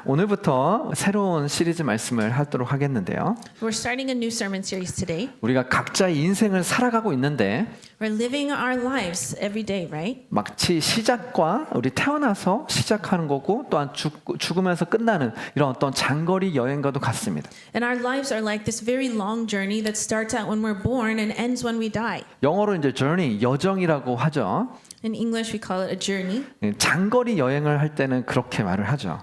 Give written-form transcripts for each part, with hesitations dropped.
오늘부터 새로운 시리즈 말씀을 하도록 하겠는데요. We're starting a new sermon series today. 우리가 각자의 인생을 살아가고 있는데 We're living our lives every day, right? 마치 시작과 우리 태어나서 시작하는 거고 또한 죽으면서 끝나는 이런 어떤 장거리 여행과도 같습니다. And our lives are like this very long journey that starts out when we're born and ends when we die. 영어로 이제 journey, 여정이라고 하죠. In English, we call it a journey. 장거리 여행을 할 때는 그렇게 말을 하죠.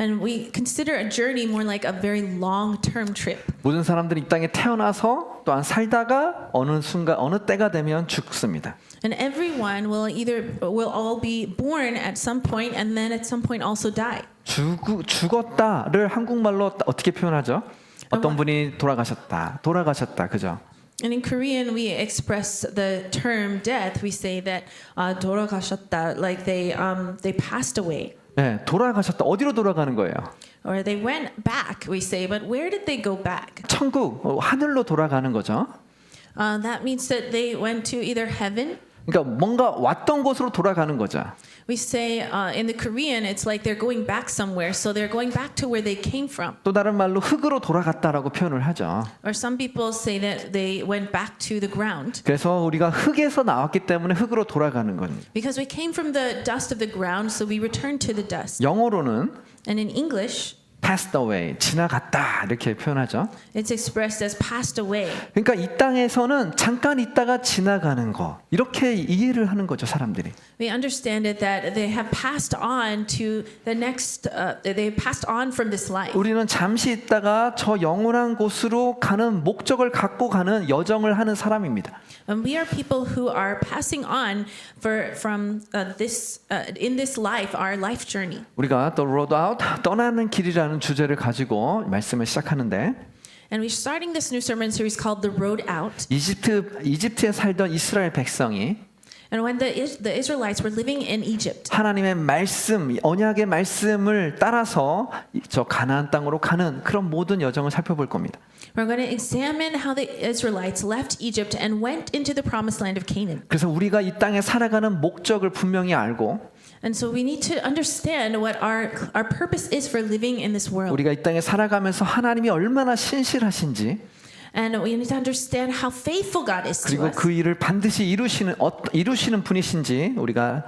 And we consider a journey more like a very long-term trip. 모든 사람들이 이 땅에 태어나서 또한 살다가 어느 순간 어느 때가 되면 죽습니다. And everyone will all be born at some point and then at some point also die. 죽었다를 한국말로 어떻게 표현하죠? 어떤 분이 돌아가셨다, 그죠? And in Korean, we express the term death. We say that 돌아가셨다, like they passed away. 네, 돌아가셨다. 어디로 돌아가는 거예요? Or they went back, we say, but where did they go back? 천국, 하늘로 돌아가는 거죠. That means that they went to either heaven. 그러니까 뭔가 왔던 곳으로 돌아가는 거죠. We say in the Korean, it's like they're going back somewhere, so they're going back to where they came from. 또 다른 말로 흙으로 돌아갔다라고 표현을 하죠. Or some people say that they went back to the ground. 그래서 우리가 흙에서 나왔기 때문에 흙으로 돌아가는 겁니다. Because we came from the dust of the ground, so we return to the dust. 영어로는 And in English, passed away, 지나갔다 이렇게 표현하죠. it's expressed as passed away. 그러니까 이 땅에서는 잠깐 있다가 지나가는 거 이렇게 이해를 하는 거죠, 사람들이. We understand it that they have passed on to the next. They passed on from this life. 우리는 잠시 있다가 저 영원한 곳으로 가는 목적을 갖고 가는 여정을 하는 사람입니다. And we are people who are passing on from this in this life, our life journey. 우리가 The Road Out, 떠나는 길이라는 주제를 가지고 말씀을 시작하는데 And we're starting this new sermon series called The Road Out. 이집트에 살던 이스라엘 백성이 And when the Israelites were living in Egypt, 하나님의 말씀, 언약의 말씀을 따라서 저 가나안 땅으로 가는 그런 모든 여정을 살펴볼 겁니다. we're going to examine how the Israelites left Egypt and went into the promised land of Canaan. 그래서 우리가 이 땅에 살아가는 목적을 분명히 알고 And so we need to understand what our purpose is for living in this world. 우리가 이 땅에 살아가면서 하나님이 얼마나 신실하신지 And we need to understand how faithful God is to 그리고 us. 그 일을 반드시 이루시는 분이신지 우리가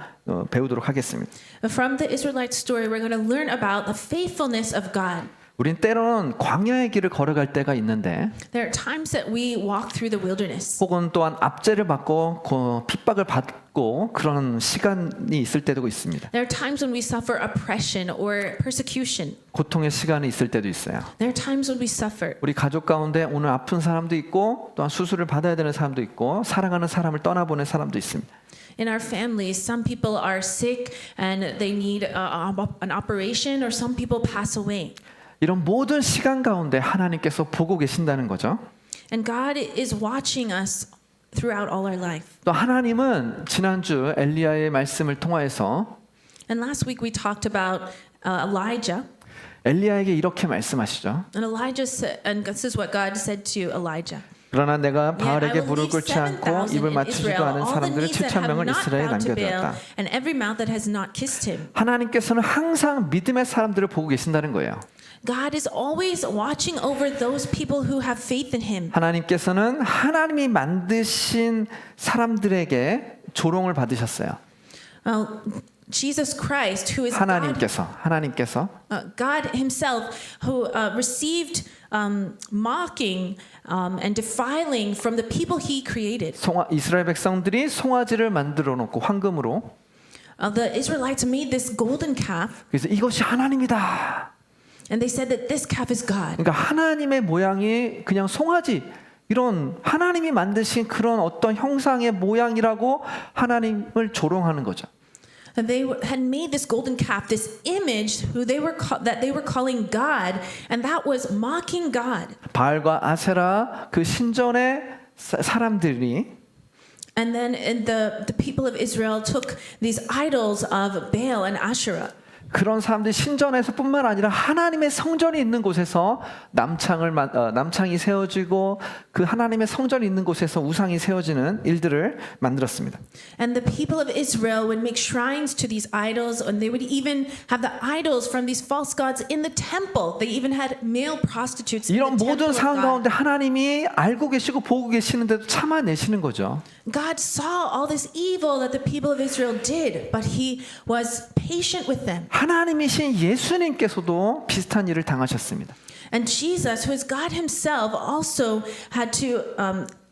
배우도록 하겠습니다. From the Israelite story, we're going to learn about the faithfulness of God. 우린 때로는 광야의 길을 걸어갈 때가 있는데 There are times that we walk through the wilderness. 혹은 또한 압제를 받고 핍박을 받고 그런 시간이 있을 때도 있습니다. There are times when we suffer oppression or persecution. 고통의 시간이 있을 때도 있어요. There are times when we suffer. 우리 가족 가운데 오늘 아픈 사람도 있고 또한 수술을 받아야 되는 사람도 있고 사랑하는 사람을 떠나보낸 사람도 있습니다. In our families, some people are sick and they need an operation, or some people pass away. 이런 모든 시간 가운데 하나님께서 보고 계신다는 거죠. And God is watching us throughout all our life. 또 하나님은 지난주 엘리야의 말씀을 통하여서 And last week we talked about Elijah. 엘리야에게 이렇게 말씀하시죠. And Elijah said, and this is what God said toElijah. 그러나 내가 I 바알에게 will 무릎 leave 꿇지 않고 7,000 입을 in 맞추지도 Israel, 않은 all the 사람들을 knees that have 7,000명을 not 이스라엘에 bowed to Baal, 남겨두었다. and every mouth that has not kissed him. 하나님께서는 항상 믿음의 사람들을 보고 계신다는 거예요. God is always watching over those people who have faith in him. 하나님께서는 하나님이 만드신 사람들에게 조롱을 받으셨어요. Jesus Christ, who is 하나님께서 God himself, who received mocking and defiling from the people he created. 이스라엘 백성들이 송아지를 만들어 놓고 황금으로 The Israelites made this golden calf, 그래서 이것이 하나님이다. and they said that this calf is God. 그러니까 하나님의 모양이 그냥 송아지 이런 하나님이 만드신 그런 어떤 형상의 모양이라고 하나님을 조롱하는 거죠. And they had made this golden calf, this image that they were calling God, and that was mocking God. 바알과 아세라 그 신전의 사람들이 And then the people of Israel took these idols of Baal and Asherah. 그런 사람들이 신전에서뿐만 아니라 하나님의 성전이 있는 곳에서 남창이 세워지고 그 하나님의 성전이 있는 곳에서 우상이 세워지는 일들을 만들었습니다. And the people of Israel would make shrines to these idols, and they would even have the idols from these false gods in the temple. They even had male prostitutes in 이런 the temple 모든 of 상황 God. 가운데 하나님이 알고 계시고 보고 계시는데도 참아내시는 거죠. God saw all this evil that the people of Israel did, but he was patient with them. 하나님이신 예수님께서도 비슷한 일을 당하셨습니다. And Jesus, who is God himself, also had to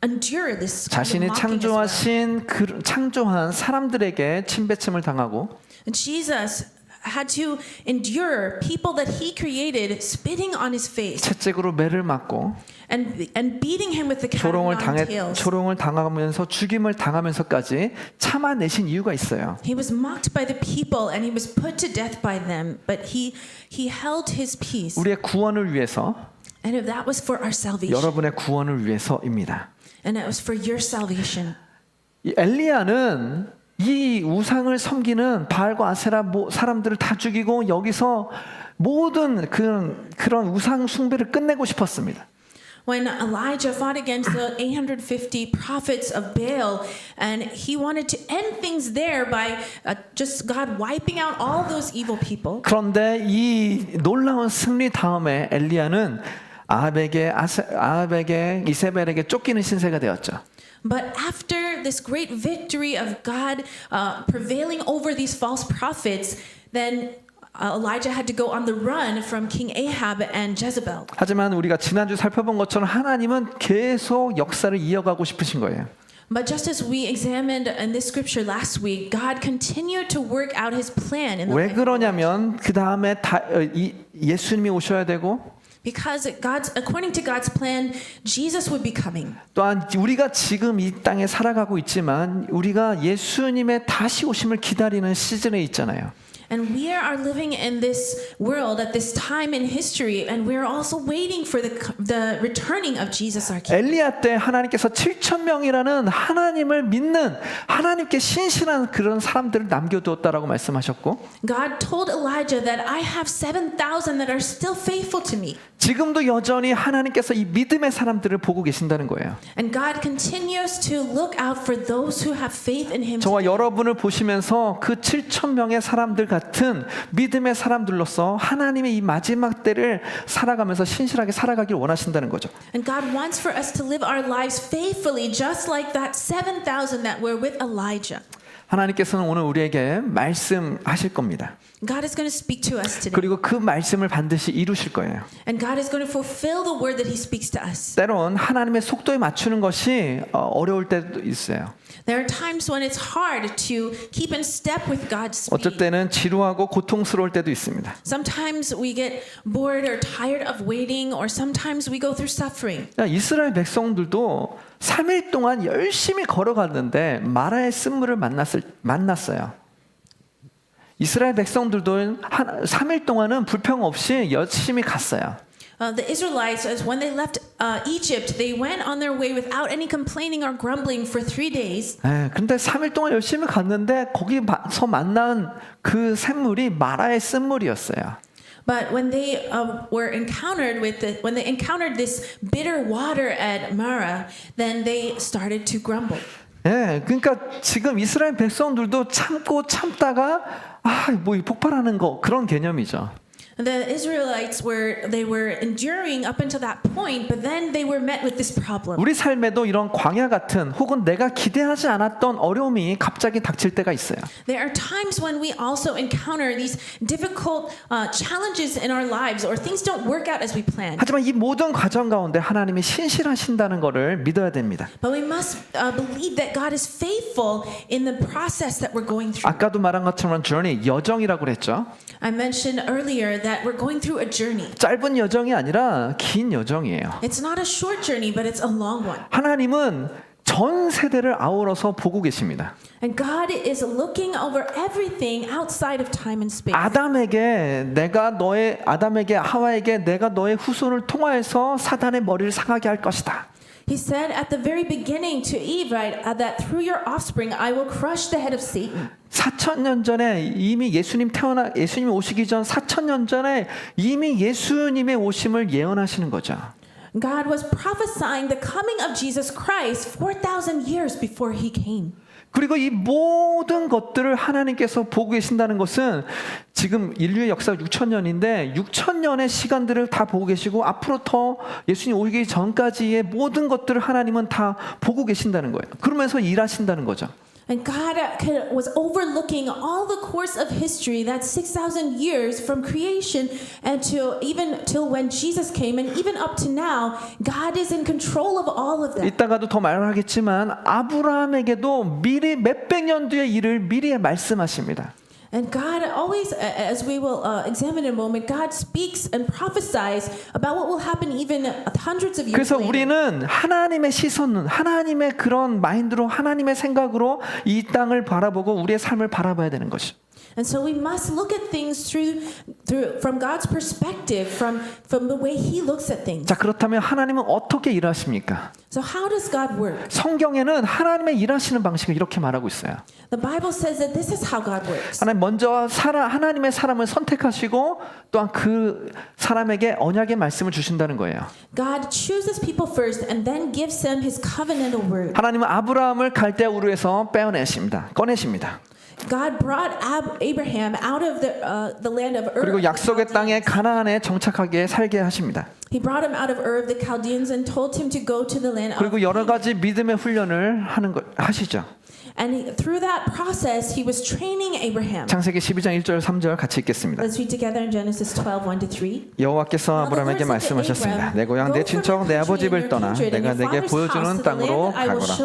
endure this kind of 자신이 mocking as well. 창조한 사람들에게 침뱉음을 당하고 And Jesus had to endure people that he created spitting on his face 채찍으로 매를 맞고 and beating him with the cat of nine tails. 조롱을 당하면서 죽임을 당하면서까지 참아내신 이유가 있어요. He was mocked by the people and he was put to death by them, but he held his peace. 우리의 구원을 위해서, And that was for our salvation. 여러분의 구원을 위해서입니다. And it was for your salvation. 이 엘리야는 이 우상을 섬기는 바알과 아세라 사람들을 다 죽이고 여기서 모든 그런 우상 숭배를 끝내고 싶었습니다. When Elijah fought against the 850 prophets of Baal, and he wanted to end things there by just God wiping out all those evil people. 그런데 이 놀라운 승리 다음에 엘리야는 아합에게 이세벨에게 쫓기는 신세가 되었죠. But after this great victory of God prevailing over these false prophets, then Elijah had to go on the run from King Ahab and Jezebel. 하지만 우리가 지난주 살펴본 것처럼 하나님은 계속 역사를 이어가고 싶으신 거예요. But just as we examined in this scripture last week, God continued to work out his plan in the 왜 life of 그러냐면 그 다음에 예수님이 오셔야 되고 because according to God's plan, Jesus would be coming. 또한 우리가 지금 이 땅에 살아가고 있지만 우리가 예수님의 다시 오심을 기다리는 시즌에 있잖아요. And we are living in this world at this time in history, and we are also waiting for the returning of Jesus our King. 엘리야 때 하나님께서 7천 명이라는 하나님을 믿는 하나님께 신실한 그런 사람들을 남겨두었다라고 말씀하셨고 God told Elijah that I have 7,000 that are still faithful to me. 지금도 여전히 하나님께서 이 믿음의 사람들을 보고 계신다는 거예요. And God continues to look out for those who have faith in Him. 저와 여러분을 보시면서 그 7천 명의 사람들 같은 믿음의 사람들로서 하나님의 이 마지막 때를 살아가면서 신실하게 살아가길 원하신다는 거죠. And God wants for us to live our lives faithfully, just like that 7,000 that were with Elijah. 하나님께서는 오늘 우리에게 말씀하실 겁니다. God is going to speak to us today. 그리고 그 말씀을 반드시 이루실 거예요. And God is going to fulfill the word that He speaks to us. 때론 하나님의 속도에 맞추는 것이 어려울 때도 있어요. There are times when it's hard to keep in step with God's 어쩔 speed. 때는 지루하고 고통스러울 때도 있습니다. Sometimes we get bored or tired of waiting, or sometimes we go through suffering. 이스라엘 백성들도 3일 동안 열심히 걸어갔는데 마라의 쓴물을 만났어요. 이스라엘 백성들도 3일 동안은 불평 없이 열심히 갔어요. The Israelites, as when they left Egypt, they went on their way without any complaining or grumbling for 3 days. 근데 3일 동안 열심히 갔는데 거기서 만난 그 샘물이 마라의 쓴물이었어요. But when they when they encountered this bitter water at Marah, then they started to grumble. 그러니까 지금 이스라엘 백성들도 참다가 뭐 폭발하는 거 그런 개념이죠. The Israelites were enduring up until that point, but then they were met with this problem. 우리 삶에도 이런 광야 같은 혹은 내가 기대하지 않았던 어려움이 갑자기 닥칠 때가 있어요. There are times when we also encounter these difficult challenges in our lives, or things don't work out as we planned. 하지만 이 모든 과정 가운데 하나님이 신실하신다는 것을 믿어야 됩니다. But we must believe that God is faithful in the process that we're going through. 아까도 말한 것처럼 journey, 여정이라고 그랬죠. I mentioned earlier that we're going through a journey. 짧은 여정이 아니라 긴 여정이에요. It's not a short journey, but it's a long one. 하나님은 전 세대를 아우러서 보고 계십니다. And God is looking over everything outside of time and space. 하와에게 내가 너의 후손을 통하여서 사단의 머리를 상하게 할 것이다. He said at the very beginning to Eve, right, that through your offspring I will crush the head of Satan. 4,000년 전에 이미 예수님 오시기 전 4,000년 전에 이미 예수님의 오심을 예언하시는 거죠. God was prophesying the coming of Jesus Christ 4,000 years before he came. 그리고 이 모든 것들을 하나님께서 보고 계신다는 것은 지금 인류의 역사가 6,000년인데 6,000년의 시간들을 다 보고 계시고 앞으로 더 예수님 오기 전까지의 모든 것들을 하나님은 다 보고 계신다는 거예요. 그러면서 일하신다는 거죠. And God was overlooking all the course of history, that's 6,000 years from creation and to even till when Jesus came, and even up to now, God is in control of all of that. 이따가도 더 말을 하겠지만 아브라함에게도 미리 몇백 년 뒤의 일을 미리 말씀하십니다. And God always, as we will examine in a moment, God speaks and prophesies about what will happen even hundreds of years 그래서 later. 우리는 하나님의 시선은 하나님의 그런 마인드로 하나님의 생각으로 이 땅을 바라보고 우리의 삶을 바라봐야 되는 것이죠. And so we must look at things through from God's perspective, from the way He looks at things. 자, 그렇다면 하나님은 어떻게 일하십니까? So how does God work? 성경에는 하나님의 일하시는 방식을 이렇게 말하고 있어요. The Bible says that this is how God works. 하나님 먼저 하나님의 사람을 선택하시고 또한 그 사람에게 언약의 말씀을 주신다는 거예요. God chooses people first and then gives them His covenantal word. 하나님은 아브라함을 갈대아 우르에서 꺼내십니다. God brought Abraham out of the land of Ur. 그리고 약속의 땅에 가나안에 정착하게 살게 하십니다. He brought him out of Ur of the Chaldeans and told him to go to the land of. 그리고 여러 가지 믿음의 훈련을 하시죠. And through that process, he was training Abraham. 창세기 12장 1절 3절 같이 읽겠습니다. Let's read together in Genesis 12:1-3. 여호와께서 아브라함에게 말씀하셨습니다. 내 고향, 내 친척, 내 아버지 집을 떠나 내가 내게 보여주는 땅으로 가거라.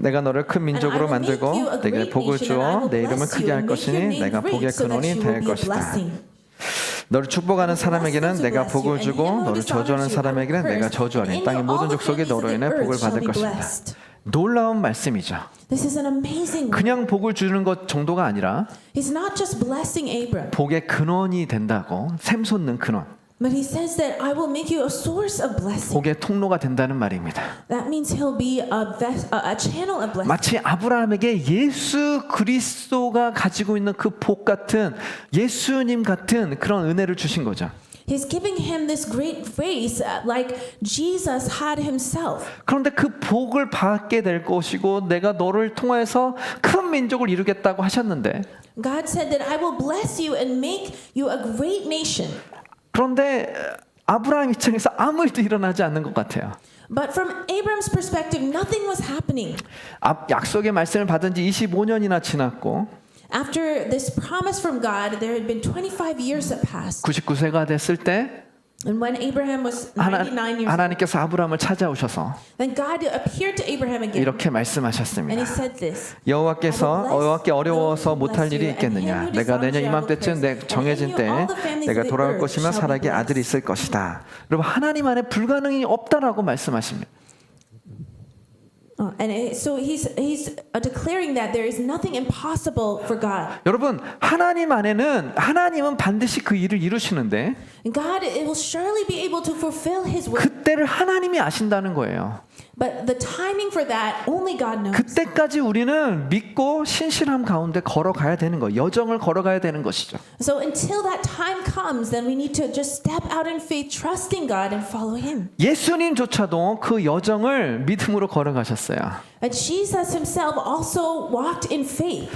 내가 너를 큰 민족으로 만들고 내게 복을 주어 내 이름을 크게 할 것이니 내가 복의 근원이 될 것이다. 너를 축복하는 사람에게는 내가 복을 주고 너를 저주하는 사람에게는 내가 저주하리니 땅의 모든 족속이 너로 인해 복을 받을 것이다. 놀라운 말씀이죠. This is an amazing. 그냥 복을 주는 것 정도가 아니라 He's not just blessing Abram, 복의 근원이 된다고, 샘솟는 근원. but he says that I will make you a source of blessing. 복의 통로가 된다는 말입니다. That means he'll be a channel of blessing. 마치 아브라함에게 예수 그리스도가 가지고 있는 그 복 같은 예수님 같은 그런 은혜를 주신 거죠. He's giving him this great grace like Jesus had himself. 그런데 그 복을 받게 될 것이고 내가 너를 통해서 큰 민족을 이루겠다고 하셨는데 God said that I will bless you and make you a great nation. 그런데 아브라함 입장에서 아무 일도 일어나지 않는 것 같아요. But from Abram's perspective, nothing was happening. 약속의 말씀을 받은 지 25년이나 지났고 After this promise from God, there had been 25 years that passed. 99세가 됐을 때 And when Abraham was 99 years old, 하나님께서 아브라함을 찾아오셔서 then God appeared to Abraham again. 이렇게 And 말씀하셨습니다. he said this. 여호와께 어려워서 못할 일이 있겠느냐? 내가 내년 이맘때쯤 내 정해진 때에 내가 돌아올 것이며 사라에게 아들이 있을 것이다. 여러분 하나님 안에 불가능이 없다라고 말씀하십니다. And so he's declaring that there is nothing impossible for God. 여러분 하나님은 반드시 그 일을 이루시는데 And God will surely be able to fulfill His word. 그때를 하나님이 아신다는 거예요. But the timing for that only God knows. 그때까지 우리는 믿고 신실함 가운데 걸어가야 되는 거, 여정을 걸어가야 되는 것이죠. So until that time comes, then we need to just step out in faith, trusting God and follow Him. 예수님조차도 그 여정을 믿음으로 걸어가셨어요. And Jesus Himself also walked in faith.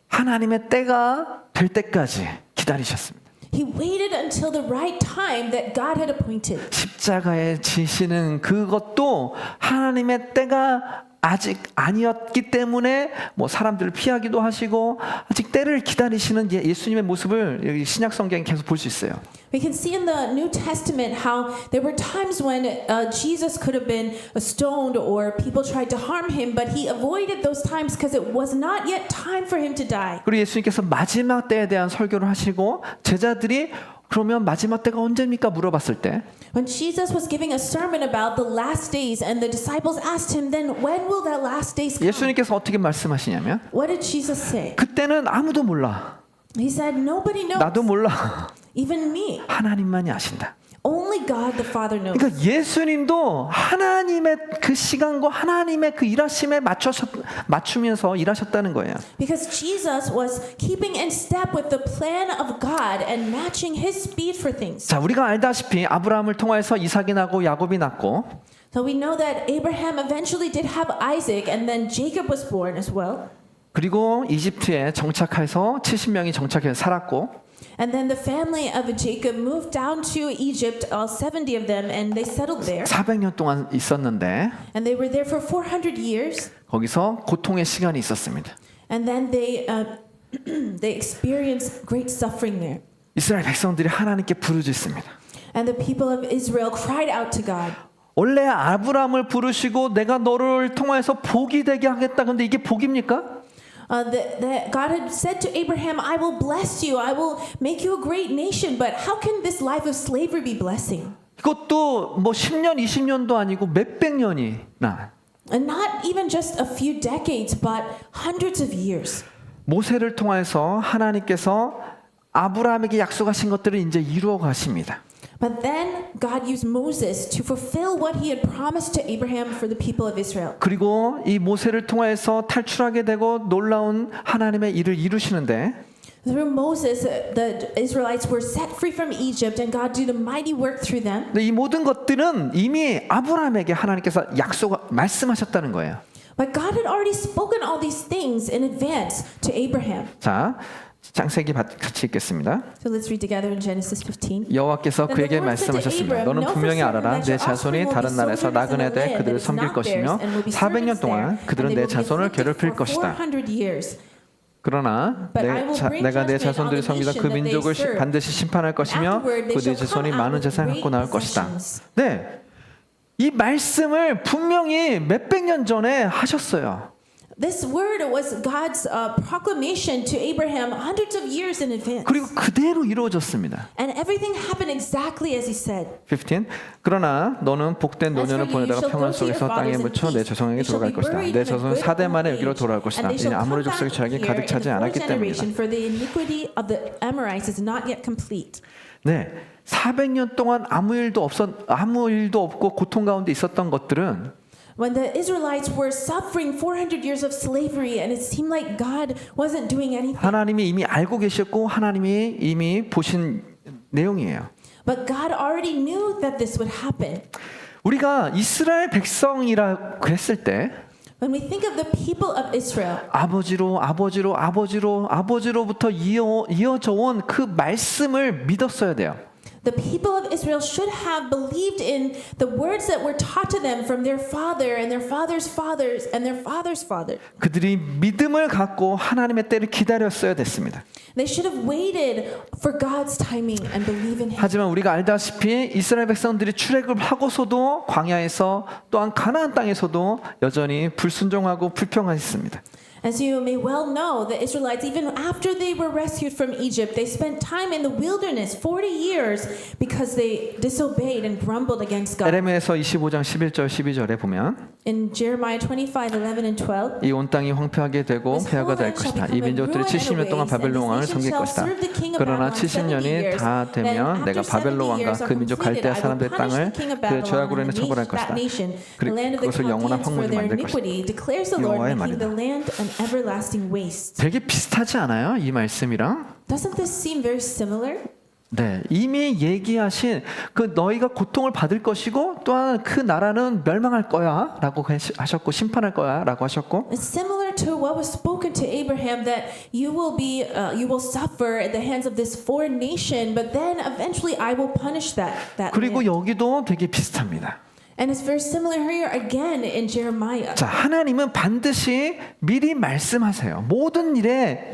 하나님의 때가 될 때까지 기다리셨습니다. He waited until the right time that God had appointed. 십자가에 지시는 그것도 하나님의 때가 아직 아니었기 때문에 뭐 사람들을 피하기도 하시고 아직 때를 기다리시는 예수님의 모습을 여기 신약 성경에 계속 볼 수 있어요. We can see in the New Testament how there were times when Jesus could have been stoned or people tried to harm him, but he avoided those times because it was not yet time for him to die. 그리고 예수님께서 마지막 때에 대한 설교를 하시고 제자들이 그러면 마지막 때가 언제입니까? 물어봤을 때 When Jesus was giving a sermon about the last days and the disciples asked him, then when will that last days come? 예수님께서 어떻게 말씀하시냐면 What did Jesus say? 그때는 아무도 몰라. He said, nobody knows. 나도 몰라. Even me. 하나님만이 아신다. Only God the Father knows. 그러니까 예수님도 하나님의 그 시간과 하나님의 그 일하심에 맞추면서 일하셨다는 거예요. Because Jesus was keeping in step with the plan of God and matching his speed for things. 자, 우리가 알다시피 아브라함을 통해서 이삭이 나고 야곱이 났고 So we know that Abraham eventually did have Isaac and then Jacob was born as well. 그리고 이집트에 정착해서 70명이 정착해서 살았고 And then the family of Jacob moved down to Egypt, all 70 of them, and they settled there. 400년 동안 있었는데 And they were there for 400 years. 거기서 고통의 시간이 있었습니다. And then they experienced great suffering there. 이스라엘 백성들이 하나님께 부르짖습니다. And the people of Israel cried out to God. 원래 아브라함을 부르시고 내가 너를 통해서 복이 되게 하겠다. 근데 이게 복입니까? That God had said to Abraham, I will bless you, I will make you a great nation, but how can this life of slavery be blessing? 이것도 뭐 10년, 20년도 아니고 몇백 년이나 And not even just a few decades, but hundreds of years. 모세를 통해서 하나님께서 아브라함에게 약속하신 것들을 이제 이루어 가십니다. But then God used Moses to fulfill what he had promised to Abraham for the people of Israel. 그리고 이 모세를 통해서 탈출하게 되고 놀라운 하나님의 일을 이루시는데 Through Moses, the Israelites were set free from Egypt and God did a mighty work through them. 근데 이 모든 것들은 이미 아브라함에게 하나님께서 말씀하셨다는 거예요. But God had already spoken all these things in advance to Abraham. 자, 창세기 같이 읽겠습니다. So let's read together in Genesis 15. 여호와께서 그에게 말씀하셨습니다. 너는 분명히 알아라. 내 자손이 다른 나라에서 나그네되 그들을 섬길 것이며 400년 동안 그들은 내 자손을 괴롭힐 것이다. 그러나 내가 내 자손들이 섬기던 그 민족을 반드시 심판할 것이며 그들의 자손이 많은 재산을 갖고 나올 것이다. 네, 이 말씀을 분명히 몇백 년 전에 하셨어요. This word was God's proclamation to Abraham hundreds of years in advance. 그리고 그대로 이루어졌습니다. And everything happened exactly as he said. 15. 그러나 너는 복된 노년을 보내다가 평안 속에서 땅에 묻혀 내 자손에게 돌아갈 것이다. 내 자손은 4대 만에 여기로 돌아갈 것이다. 이는 아모리 족속의 죄악이 가득 차지 않았기 때문이다. For the iniquity of the Amorites is not yet complete. 네, 400년 동안 아무 일도 없고 고통 가운데 있었던 것들은 When the Israelites were suffering 400 years of slavery and it seemed like God wasn't doing anything. 하나님이 이미 알고 계셨고 하나님이 이미 보신 내용이에요. But God already knew that this would happen. 우리가 이스라엘 백성이라고 했을 때 When we think of the people of Israel, 아버지로부터 이어져 온 그 말씀을 믿었어야 돼요. the people of Israel should have believed in the words that were taught to them from their father and their father's fathers and their father's father. 그들이 믿음을 갖고 하나님의 때를 기다렸어야 됐습니다. They should have waited for God's timing and believe in Him. 하지만 우리가 알다시피 이스라엘 백성들이 출애굽을 하고서도 광야에서 또한 가나안 땅에서도 여전히 불순종하고 불평했습니다. As you may well know, the Israelites, even after they were rescued from Egypt, they spent time in the wilderness 40 years because they disobeyed and grumbled against God. 에레미야서 25장 11절 12절에 보면 In Jeremiah 25:11 and 12, 이 온 땅이 황폐하게 되고 폐허가 될 것이다. 이 민족들이 70년 동안 바벨론 왕을 섬길 것이다. 그러나 70년이 다 되면 내가 바벨론 왕과 그 민족 갈대아 사람들의 땅을 그 죄악으로 인해 처벌할 것이다. 그것을 영원한 황무지 만들 것이다. 여호와의 말이다. everlasting waste. 되게 비슷하지 않아요? 이 말씀이랑? Doesn't this seem very similar? 네, 이미 얘기하신 그 너희가 고통을 받을 것이고 또한 그 나라는 멸망할 거야라고 하셨고 심판할 거야라고 하셨고. It's similar to what was spoken to Abraham that you will suffer at the hands of this foreign nation, but then eventually I will punish that. 그리고 land. 여기도 되게 비슷합니다. And it's very similar here again in Jeremiah. 자, 하나님은 반드시 미리 말씀하세요. 모든 일에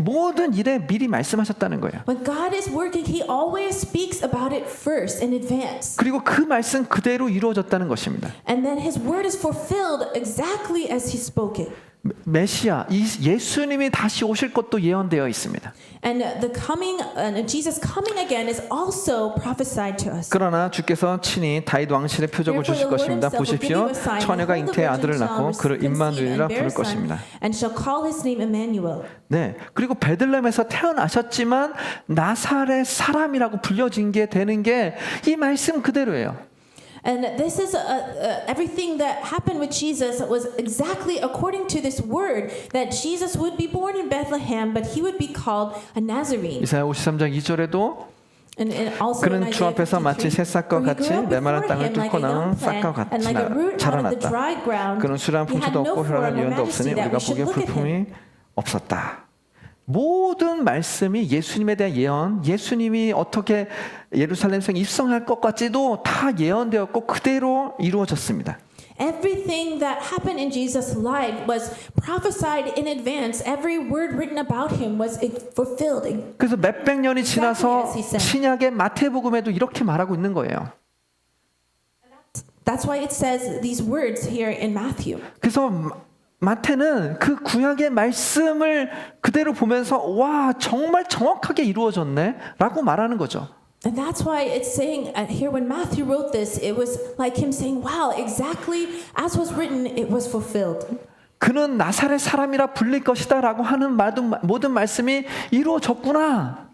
미리 말씀하셨다는 거예요. When God is working, He always speaks about it first in advance. 그리고 그 말씀 그대로 이루어졌다는 것입니다. And then His word is fulfilled exactly as He spoke it. 그리고 여기도 되게 비슷합니다. 하나님은 반드시 미리 말씀하세요. 모든 일에 미리 말씀하셨다는 거예요. When God is working, He always speaks about it first in advance. And then His word is fulfilled exactly as He spoke it. 메시아, 이 예수님이 다시 오실 것도 예언되어 있습니다. And Jesus coming again is also prophesied to us. 그러나 주께서 친히 다윗 왕실의 표적을 주실 것입니다. 보십시오, 처녀가 잉태의 아들을 낳고 그를 임마누엘이라 부를 것입니다. And shall call his name Emmanuel. 네, 그리고 베들레헴에서 태어나셨지만 나사렛 사람이라고 불려진 게 되는 게 이 말씀 그대로예요. And this is everything that happened with Jesus was exactly according to this word that Jesus would be born in Bethlehem, but he would be called a Nazarene. 이사야 53장 2절에도 And also in 그는 주 Isaiah 앞에서 마치 53, 새싹과 "For he 같이 grew up 메마른 before 땅을 him like 뚫고 a 나온 young 싹과 plant, 같이 and like a root out of the 자라났다. dry ground. 그는 수려한 He had 품체도 no 없고 form 혈안한 or 유언도 없으니 majesty that 우리가 we should 보기에 look at 볼품이 him." 없었다. 모든 말씀이 예수님에 대한 예언, 예수님이 어떻게 예루살렘성 입성할 것 같지도 다 예언되었고 그대로 이루어졌습니다. Everything that happened in Jesus' life was prophesied in advance. Every word written about him was fulfilled. 그래서 몇백 년이 지나서 Exactly as he said. 신약의 마태복음에도 이렇게 말하고 있는 거예요. That's why it says these words here in Matthew. 그래서 마태는 그 구약의 말씀을 그대로 보면서 와 정말 정확하게 이루어졌네 라고 말하는 거죠. And that's why it's saying here when Matthew wrote this, it was like him saying, wow, exactly as was written, it was fulfilled. 그는 나사렛 사람이라 불릴 것이다 라고 하는 모든 말씀이 이루어졌구나.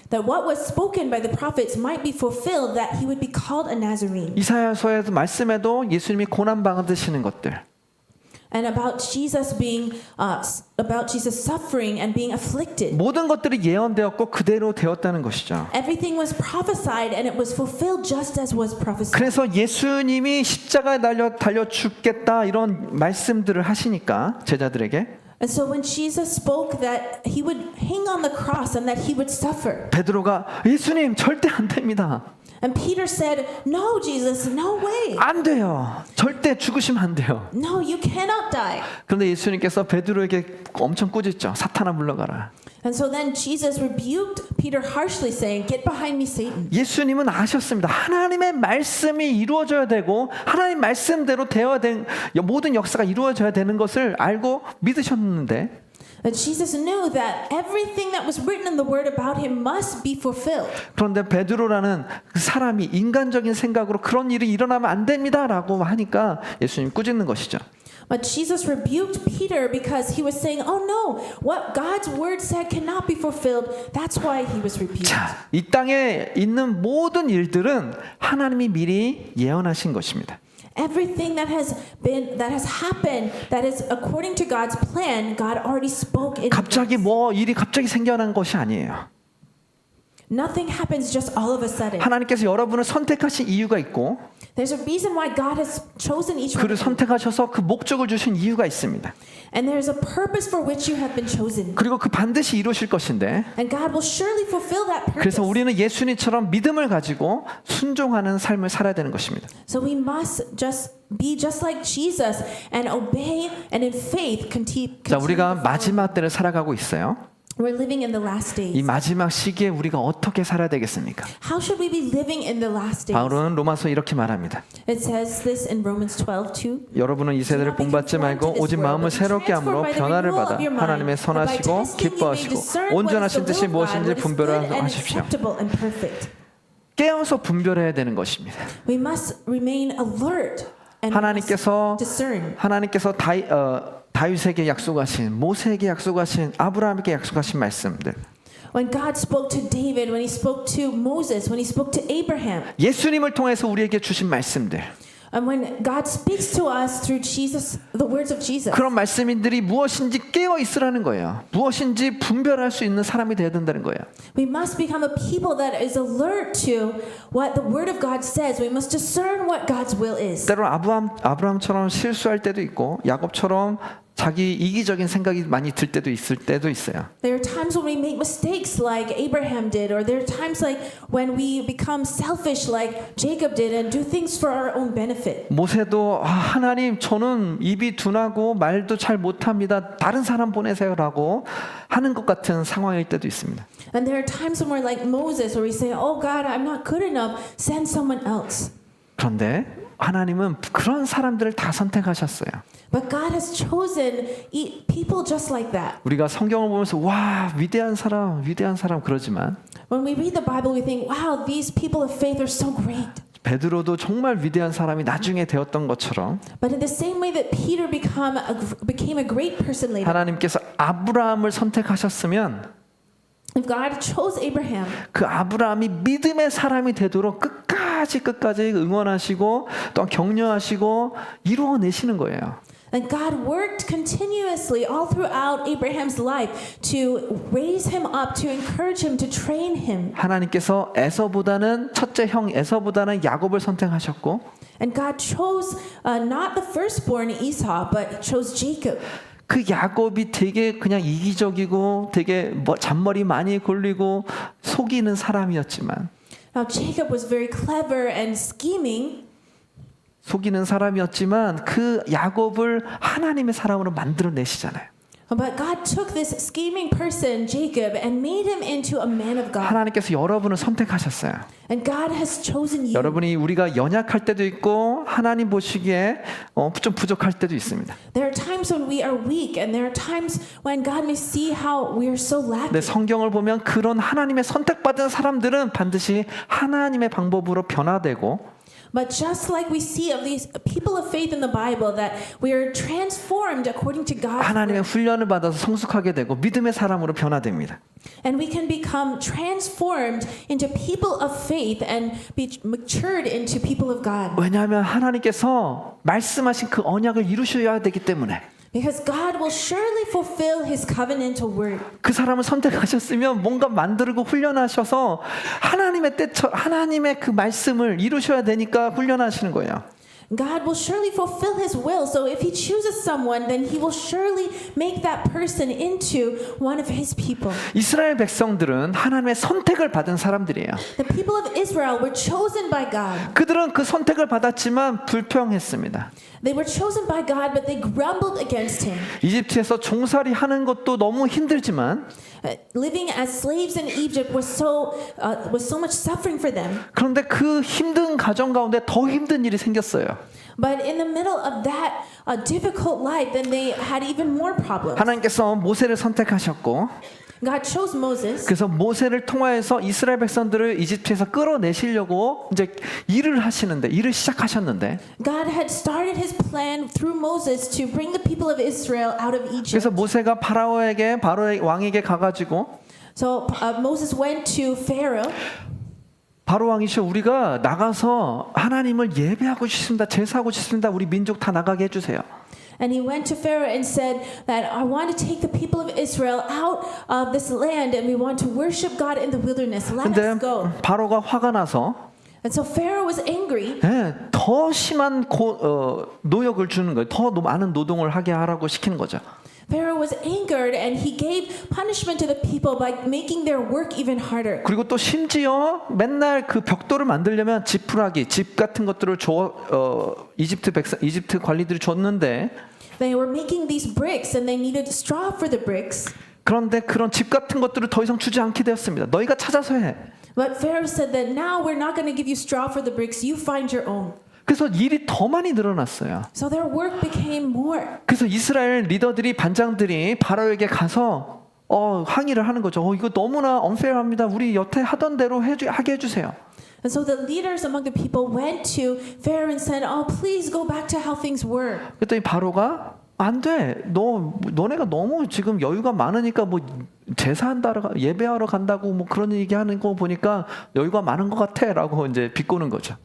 That what was spoken by the prophets might be fulfilled, that he would be called a Nazarene. 이사야서의 말씀에도 예수님이 고난 받으시는 것들. And about Jesus suffering and being afflicted. 모든 것들이 예언되었고 그대로 되었다는 것이죠. Everything was prophesied and it was fulfilled just as was prophesied. 그래서 예수님이 십자가에 달려 죽겠다 이런 말씀들을 하시니까 제자들에게 And so when Jesus spoke that he would hang on the cross and that he would suffer. 베드로가 예수님 절대 안 됩니다. And Peter said, "No, Jesus, no way. 안 돼요. 절대 죽으시면 안 돼요. No, you cannot die." 그런데 예수님께서 베드로에게 엄청 꾸짖죠. 사탄아 물러가라. And so then Jesus rebuked Peter harshly, saying, "Get behind me, Satan." 예수님은 아셨습니다. 하나님의 말씀이 이루어져야 되고 하나님 말씀대로 되어야 된 모든 역사가 이루어져야 되는 것을 알고 믿으셨는데 But Jesus knew that everything that was written in the word about him must be fulfilled. 그런데 베드로라는 그 사람이 인간적인 생각으로 그런 일이 일어나면 안 됩니다라고 하니까 예수님 꾸짖는 것이죠. But Jesus rebuked Peter because he was saying, "Oh no, what God's word said cannot be fulfilled." That's why he was rebuked. 자, 이 땅에 있는 모든 일들은 하나님이 미리 예언하신 것입니다. Everything that has happened, that is according to God's plan, God already spoke it. 갑자기 일이 갑자기 생겨난 것이 아니에요. Nothing happens just all of a sudden. 하나님께서 여러분을 선택하신 이유가 있고 There's a reason why God has chosen each one 그를 of you. 선택하셔서 그 목적을 주신 이유가 있습니다. And there's a purpose for which you have been chosen. 그리고 그 반드시 이루실 것인데 And God will surely fulfill that purpose. 그래서 우리는 예수님처럼 믿음을 가지고 순종하는 삶을 살아야 되는 것입니다. So we must be just like Jesus and obey and in faith continue. 자, 우리가 마지막 때를 살아가고 있어요. We're living in the last 이 days. 마지막 시기에 우리가 어떻게 살아야 되겠습니까? How should we be living in the last days? 바울은 로마서 이렇게 말합니다. It says this in Romans 12:2. 여러분 이 세대를 본받지 말고 오직 마음을 새롭게 함으로 변화를 받아 하나님의 선하시고 기뻐하시고 온전하신 뜻이 무엇인지 분별하십시오. 깨어서 분별해야 되는 것입니다. We must remain alert and 하나님께서 discern. 다윗에게 약속하신 모세에게 약속하신 아브라함에게 약속하신 말씀들 When God spoke to David, when he spoke to Moses, when he spoke to Abraham, 예수님을 통해서 우리에게 주신 말씀들 and when God speaks to us through Jesus, the words of Jesus. 그런 말씀들이 무엇인지 깨어 있으라는 거예요. 무엇인지 분별할 수 있는 사람이 되어야 된다는 거예요. We must become a people that is alert to what the word of God says. We must discern what God's will is. 때로 아브라함처럼 실수할 때도 있고 야곱처럼 자기 이기적인 생각이 많이 들 때도 있어요. There are times when we make mistakes like Abraham did, or there are times like when we become selfish like Jacob did and do things for our own benefit. 모세도 하나님 저는 입이 둔하고 말도 잘 못합니다. 다른 사람 보내세요라고 하는 것 같은 상황일 때도 있습니다. And there are times when we're like Moses, where we say, "Oh God, I'm not good enough. Send someone else." 그런데 하나님은 그런 사람들을 다 선택하셨어요. But God has chosen people just like that. 우리가 성경을 보면서 와, 위대한 사람 그러지만 When we read the Bible, we think, wow, these people of faith are so great. 베드로도 정말 위대한 사람이 나중에 되었던 것처럼 But in the same way that Peter became a great person later, 하나님께서 아브라함을 선택하셨으면 if God chose Abraham, 그 아브라함이 믿음의 사람이 되도록 끝까지 응원하시고 또 격려하시고 이루어내시는 거예요. and God worked continuously all throughout Abraham's life to raise him up, to encourage him, to train him. 하나님께서 첫째 형 에서보다는 야곱을 선택하셨고 And God chose not the firstborn Esau, but chose Jacob. 그 야곱이 되게 그냥 이기적이고 되게 잔머리 많이 굴리고 속이는 사람이었지만 Now Jacob was very clever and scheming. 속이는 사람이었지만 그 야곱을 하나님의 사람으로 만들어내시잖아요. But God took this scheming person, Jacob, and made him into a man of God. 하나님께서 여러분을 선택하셨어요. And God has chosen you. 여러분이 우리가 연약할 때도 있고 하나님 보시기에 좀 부족할 때도 있습니다. There are times when we are weak, and there are times when God may see how we are so lacking. 근데 성경을 보면 그런 하나님의 선택받은 사람들은 반드시 하나님의 방법으로 변화되고 But just like we see of these people of faith in the Bible, that we are transformed according to God's 하나님의 훈련을 받아서 성숙하게 되고 믿음의 사람으로 변화됩니다. and we can become transformed into people of faith and be matured into people of God. 왜냐하면 하나님께서 말씀하신 그 언약을 이루셔야 되기 때문에 Because God will surely fulfill His covenantal word. 그 사람을 선택하셨으면 뭔가 만들고 훈련하셔서 하나님의 그 말씀을 이루셔야 되니까 훈련하시는 거예요. God will surely fulfill His will. So if He chooses someone, then He will surely make that person into one of His people. 이스라엘 백성들은 하나님의 선택을 받은 사람들이에요. The people of Israel were chosen by God. 그들은 그 선택을 받았지만 불평했습니다. They were chosen by God, but they grumbled against Him. 이집트에서 종살이 하는 것도 너무 힘들지만 Living as slaves in Egypt was so much suffering for them. 그런데 그 힘든 가정 가운데 더 힘든 일이 생겼어요. But in the middle of that difficult life, then they had even more problems. 하나님께서 모세를 선택하셨고 God chose Moses. 그래서 모세를 통하여서 이스라엘 백성들을 이집트에서 끌어내시려고 이제 일을 시작하셨는데 God had started His plan through Moses to bring the people of Israel out of Egypt. 그래서 모세가 바로의 왕에게 가가지고 So Moses went to Pharaoh. 바로 왕이시여 우리가 나가서 하나님을 예배하고 싶습니다. 제사하고 싶습니다. 우리 민족 다 나가게 해주세요. And he went to Pharaoh and said that I want to take the people of Israel out of this land and we want to worship God in the wilderness. Let 근데 us go. 바로가 화가 나서 And so Pharaoh was angry. 더 심한 노역을 주는 거예요. 더 많은 노동을 하게 하라고 시키는 거죠. Pharaoh was angered and he gave punishment to the people by making their work even harder. 그리고 또 심지어 맨날 그 벽돌을 만들려면 지푸라기, 집 같은 것들을 이집트 관리들이 줬는데 They were making these bricks and they needed straw for the bricks. 그런데 그런 집 같은 것들을 더 이상 주지 않게 되었습니다. 너희가 찾아서 해. But Pharaoh said that now we're not going to give you straw for the bricks. You find your own. 그래서 일이 더 많이 늘어났어요. So their work became more. 그래서 이스라엘 리더들이 반장들이 바로에게 가서 항의를 하는 거죠. 이거 너무나 unfair합니다. 우리 여태 하던 대로 하게 해주세요. And so the leaders among the people went to Pharaoh and said, "Oh, please go back to how things were." 그랬더니 바로가 안 돼. 너네가 너무 지금 여유가 많으니까 뭐 제사한다고 예배하러 간다고 뭐 그런 얘기하는 거 보니까 여유가 많은 것 같아라고 이제 비꼬는 거죠.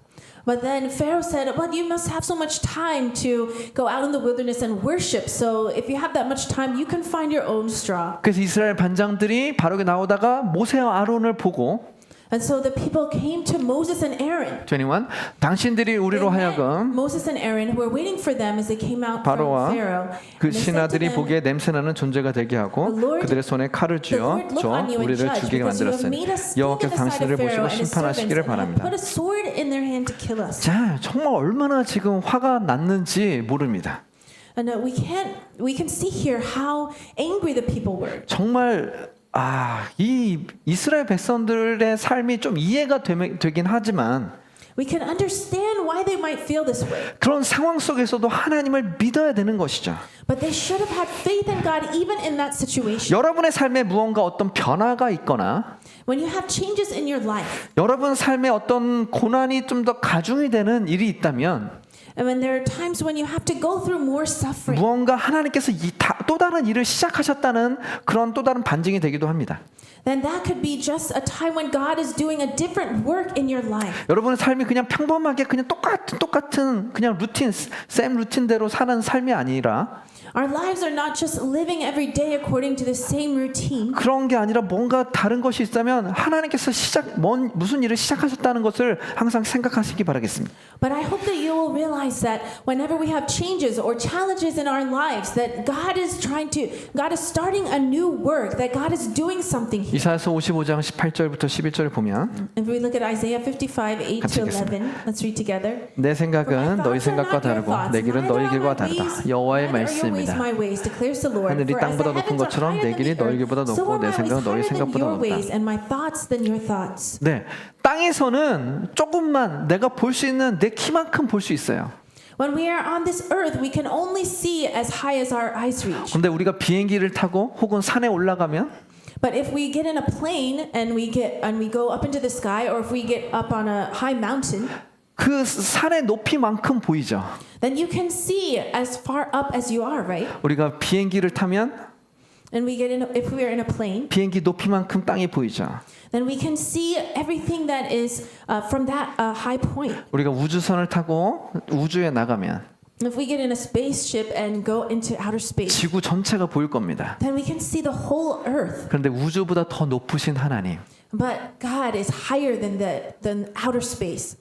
But then Pharaoh said, "But you must have so much time to go out in the wilderness and worship. So if you have that much time, you can find your own straw." 그래서 이스라엘 반장들이 바로에게 나오다가 모세와 아론을 보고 And so the people came to Moses and Aaron. 21 당신들이 우리로 하여금 Moses and Aaron were waiting for them as they came out from 바로와 Pharaoh. 그 And they said to 신하들이 them, 보기에 냄새나는 존재가 되게 하고 Lord, 그들의 손에 칼을 "The 쥐어 Lord look on you and 우리를 judge 죽이게 because you have 만들었으니 made us stand in 여호와께서 the side 당신을 of Pharaoh 보시고 and his servants 심판하시기를 and have 바랍니다. put a sword in their hand to kill us." 자, 정말 얼마나 지금 화가 났는지 모릅니다. And we can see here how angry the people were. 정말 이 이스라엘 백성들의 삶이 좀 이해가 되긴 하지만 We can understand why they might feel this way. 그런 상황 속에서도 하나님을 믿어야 되는 것이죠. But they should have had faith in God even in that situation. 여러분의 삶에 무언가 어떤 변화가 있거나 When you have changes in your life, 여러분 삶에 어떤 고난이 좀 더 가중이 되는 일이 있다면 and when there are times when you have to go through more suffering, 무언가 하나님께서 또 다른 일을 시작하셨다는 그런 또 다른 반증이 되기도 합니다. then that could be just a time when God is doing a different work in your life. 여러분의 삶이 그냥 평범하게 그냥 똑같은 그냥 쌤 루틴대로 사는 삶이 아니라 Our lives are not just living every day according to the same routine. 그런 게 아니라 뭔가 다른 것이 있다면 하나님께서 무슨 일을 시작하셨다는 것을 항상 생각하시기 바라겠습니다. But I hope that you will realize that whenever we have changes or challenges in our lives, that God is starting a new work, that God is doing something here. 이사야서 55장 18절부터 11절을 보면 If we look at Isaiah 55, 8 to 11, let's read together. 내 생각은 너희 생각과 다르고 내 길은 너희 길과 다르다. 여호와의 말씀입니다. My ways declares the Lord. 하늘이 For as 땅보다 the 높은 heavens are 것처럼 higher 내 than 길이 the 너희 earth, 길보다 so 높고 are 내 my 생각은 ways 너희 higher than 생각보다 your 높다. ways, and my thoughts than your thoughts. 네, 땅에서는 조금만 내가 볼 수 있는 내 키만큼 볼 수 있어요. When we are on this earth, we can only see as high as our eyes reach. 근데 우리가 비행기를 타고 혹은 산에 올라가면 But if we get in a plane and we go up into the sky, or if we get up on a high mountain, 그 산의 높이만큼 보이죠. then you can see as far up as you are, right? 우리가 비행기를 타면 And if we are in a plane, 비행기 높이만큼 땅이 보이죠. then we can see everything that is from that high point. 우리가 우주선을 타고 우주에 나가면 If we get in a spaceship and go into outer space, 지구 전체가 보일 겁니다. then we can see the whole earth. 그런데 우주보다 더 높으신 하나님, But God is higher than outer space.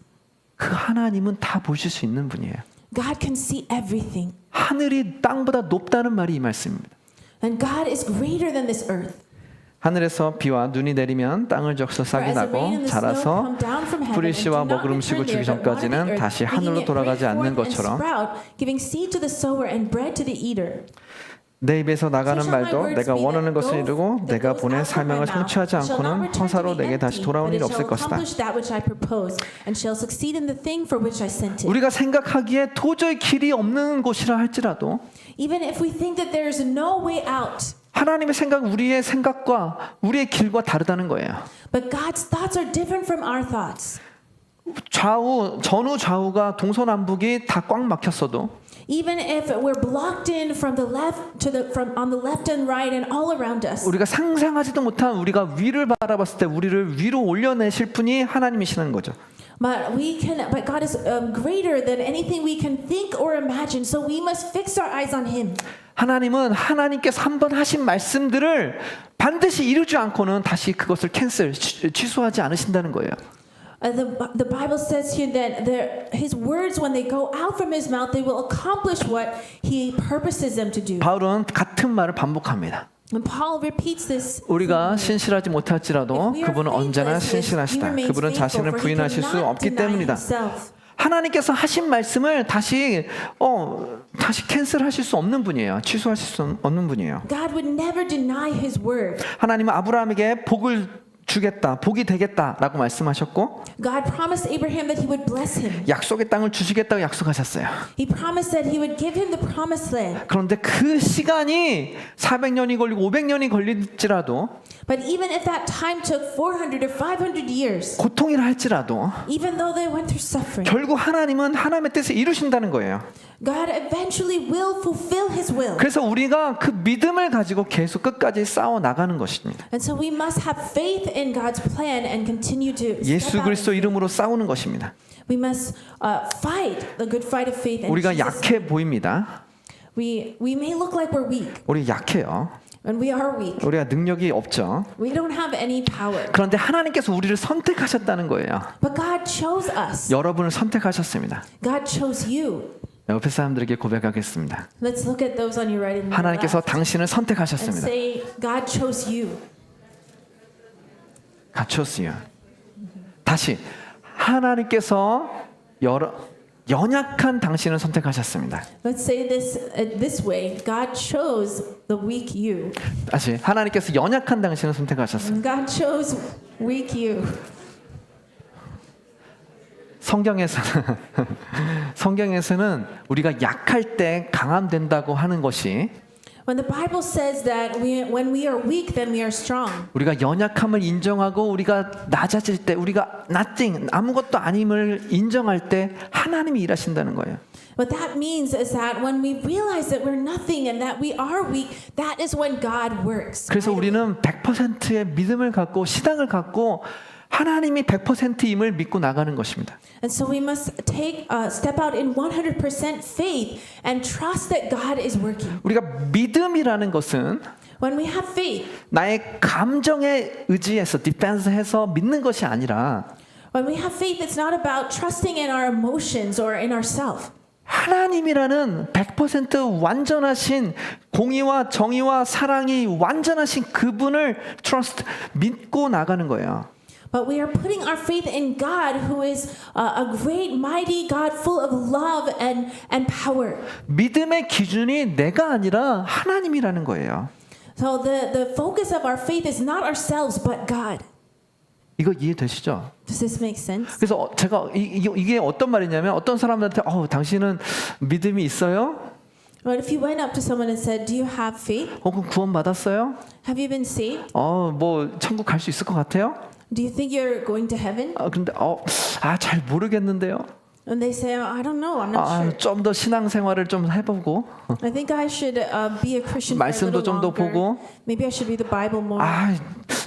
그 하나님은 다 보실 수 있는 분이에요. God can see everything. 하늘이 땅보다 높다는 말이 이 말씀입니다. And God is greater than this earth. 하늘에서 비와 눈이 내리면 땅을 적셔 싹이 나고 자라서 뿌리 씨와 먹을 음식을 주기 전까지는 다시 하늘로 돌아가지 않는 것처럼 내 입에서 나가는 말도 내가 원하는 것을 이루고 내가 보낸 사명을 성취하지 않고는 허사로 내게 다시 돌아오는 일이 없을 것이다. 우리가 생각하기에 도저히 길이 없는 곳이라 할지라도 Even if we think that there is no way out, 하나님의 생각, 우리의 생각과 우리의 길과 다르다는 거예요. but God's thoughts are different from our thoughts. 전후 좌우가 동서남북이 다 꽉 막혔어도 Even if we're blocked in from the left from on the left and right and all around us. 우리가 상상하지도 못한 우리가 위를 바라봤을 때 우리를 위로 올려내실 분이 하나님이시는 거죠. But God is greater than anything we can think or imagine. So we must fix our eyes on Him. 하나님은 하나님께서 한번 하신 말씀들을 반드시 이루지 않고는 다시 그것을 취소하지 않으신다는 거예요. The Bible says here that His words, when they go out from His mouth, they will accomplish what He purposes them to do. 바울은 같은 말을 반복합니다. And Paul repeats this. 우리가 신실하지 못할지라도 그분은 언제나 신실하시다. 그분은 자신을 부인하실 수 없기 때문이다. 하나님께서 하신 말씀을 다시 캔슬하실 수 없는 분이에요. 취소하실 수 없는 분이에요. God would never deny His word. 하나님은 아브라함에게 복을 주겠다, 복이 되겠다라고 말씀하셨고, God promised Abraham that He would bless him. 약속의 땅을 주시겠다고 약속하셨어요. He promised that He would give him the promised land. 그런데 그 시간이 400년이 걸리고 500년이 걸릴지라도, But even if that time took 400 or 500 years, 고통이라 할지라도, even though they went through suffering, 결국 하나님은 하나님의 뜻을 이루신다는 거예요. God eventually will fulfill His will. 그래서 우리가 그 믿음을 가지고 계속 끝까지 싸워 나가는 것입니다. And so we must have faith in God's plan and continue to 예수 그리스도 이름으로 싸우는 것입니다. We must fight the good fight of faith. 우리가 약해 보입니다. We may look like we're weak. 우리 약해요. And we are weak. 우리가 능력이 없죠. We don't have any power. 그런데 하나님께서 우리를 선택하셨다는 거예요. But God chose us. 여러분을 선택하셨습니다. God chose you. 옆에 사람들에게 고백하겠습니다. Let's look at those on your right and 하나님께서 left. 당신을 And 선택하셨습니다. say, God chose you. God chose you. 다시 하나님께서 연약한 당신을 선택하셨습니다. Let's say this way. God chose the weak you. 다시 하나님께서 연약한 당신을 선택하셨습니다. God chose weak you. 성경에서는 우리가 약할 때 강함된다고 하는 것이 When the Bible says that when we are weak, then we are strong. 우리가 연약함을 인정하고 우리가 낮아질 때 우리가 nothing 아무것도 아님을 인정할 때 하나님이 일하신다는 거예요. What that means is that when we realize that we're nothing and that we are weak, that is when God works. 그래서 우리는 100%의 믿음을 갖고 신앙을 갖고 하나님이 100%임을 믿고 나가는 것입니다. And so we must step out in 100% faith and trust that God is working. 우리가 믿음이라는 것은 When we have faith, 나의 감정에 의지해서 디펜스해서 믿는 것이 아니라 when we have faith, it's not about trusting in our emotions or in ourselves. 하나님이라는 100% 완전하신 공의와 정의와 사랑이 완전하신 그분을 trust 믿고 나가는 거예요. But we are putting our faith in God, who is a great, mighty God, full of love and power. 믿음의 기준이 내가 아니라 하나님이라는 거예요. So the focus of our faith is not ourselves, but God. 이거 이해되시죠? Does this make sense? 그래서 제가 이게 어떤 말이냐면 어떤 사람들한테 당신은 믿음이 있어요? But if you went up to someone and said, "Do you have faith? 그럼 구원 받았어요? Have you been saved? 뭐 천국 갈 수 있을 것 같아요? Do you think you're going to heaven?" 근데 잘 모르겠는데요. And they say, "I don't know. I'm not sure. 좀 더 신앙생활을 좀 해보고 I think I should be a Christian for a 말씀도 little 좀 더 longer. 보고 Maybe I should read the Bible more."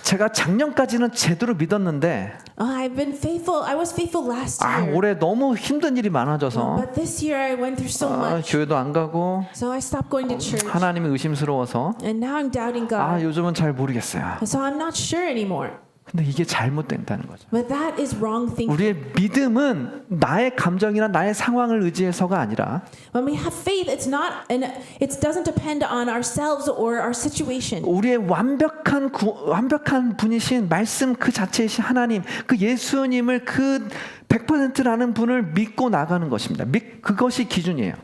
제가 작년까지는 제대로 믿었는데 I've been faithful. I was faithful last year. 올해 너무 힘든 일이 많아져서 But this year I went through so much. 교회도 안 가고 So I stopped going to church. 하나님이 의심스러워서 And now I'm doubting God. 요즘은 잘 모르겠어요. So I'm not sure anymore. 근데 이게 잘못된다는 거죠. But that is wrong thinking. 우리의 믿음은 나의 감정이나 나의 상황을 의지해서가 아니라 When we have faith, it doesn't depend on ourselves or our situation. 우리의 완벽한 분이신 말씀 그 자체이신 하나님, 그 예수님을 그 100%라는 분을 믿고 나가는 것입니다. 그것이 기준이에요.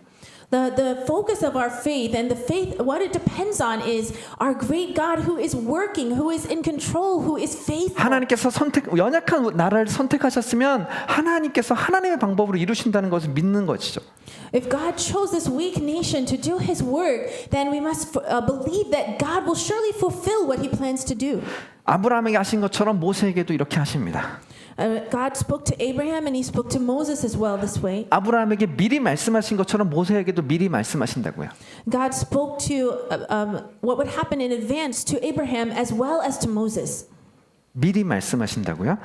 The focus of our faith and the faith, what it depends on is our great God who is working, who is in control, who is faithful. 하나님께서 연약한 나라를 선택하셨으면 하나님께서 하나님의 방법으로 이루신다는 것을 믿는 것이죠. If God chose this weak nation to do His work, then we must believe that God will surely fulfill what He plans to do. 아브라함에게 하신 것처럼 모세에게도 이렇게 하십니다. God spoke to Abraham and He spoke to Moses as well this way. 아브라함에게 미리 말씀하신 것처럼 모세에게도 미리 말씀하신다고요. God spoke to what would happen in advance to Abraham as well as to Moses. 미리 말씀하신다고요?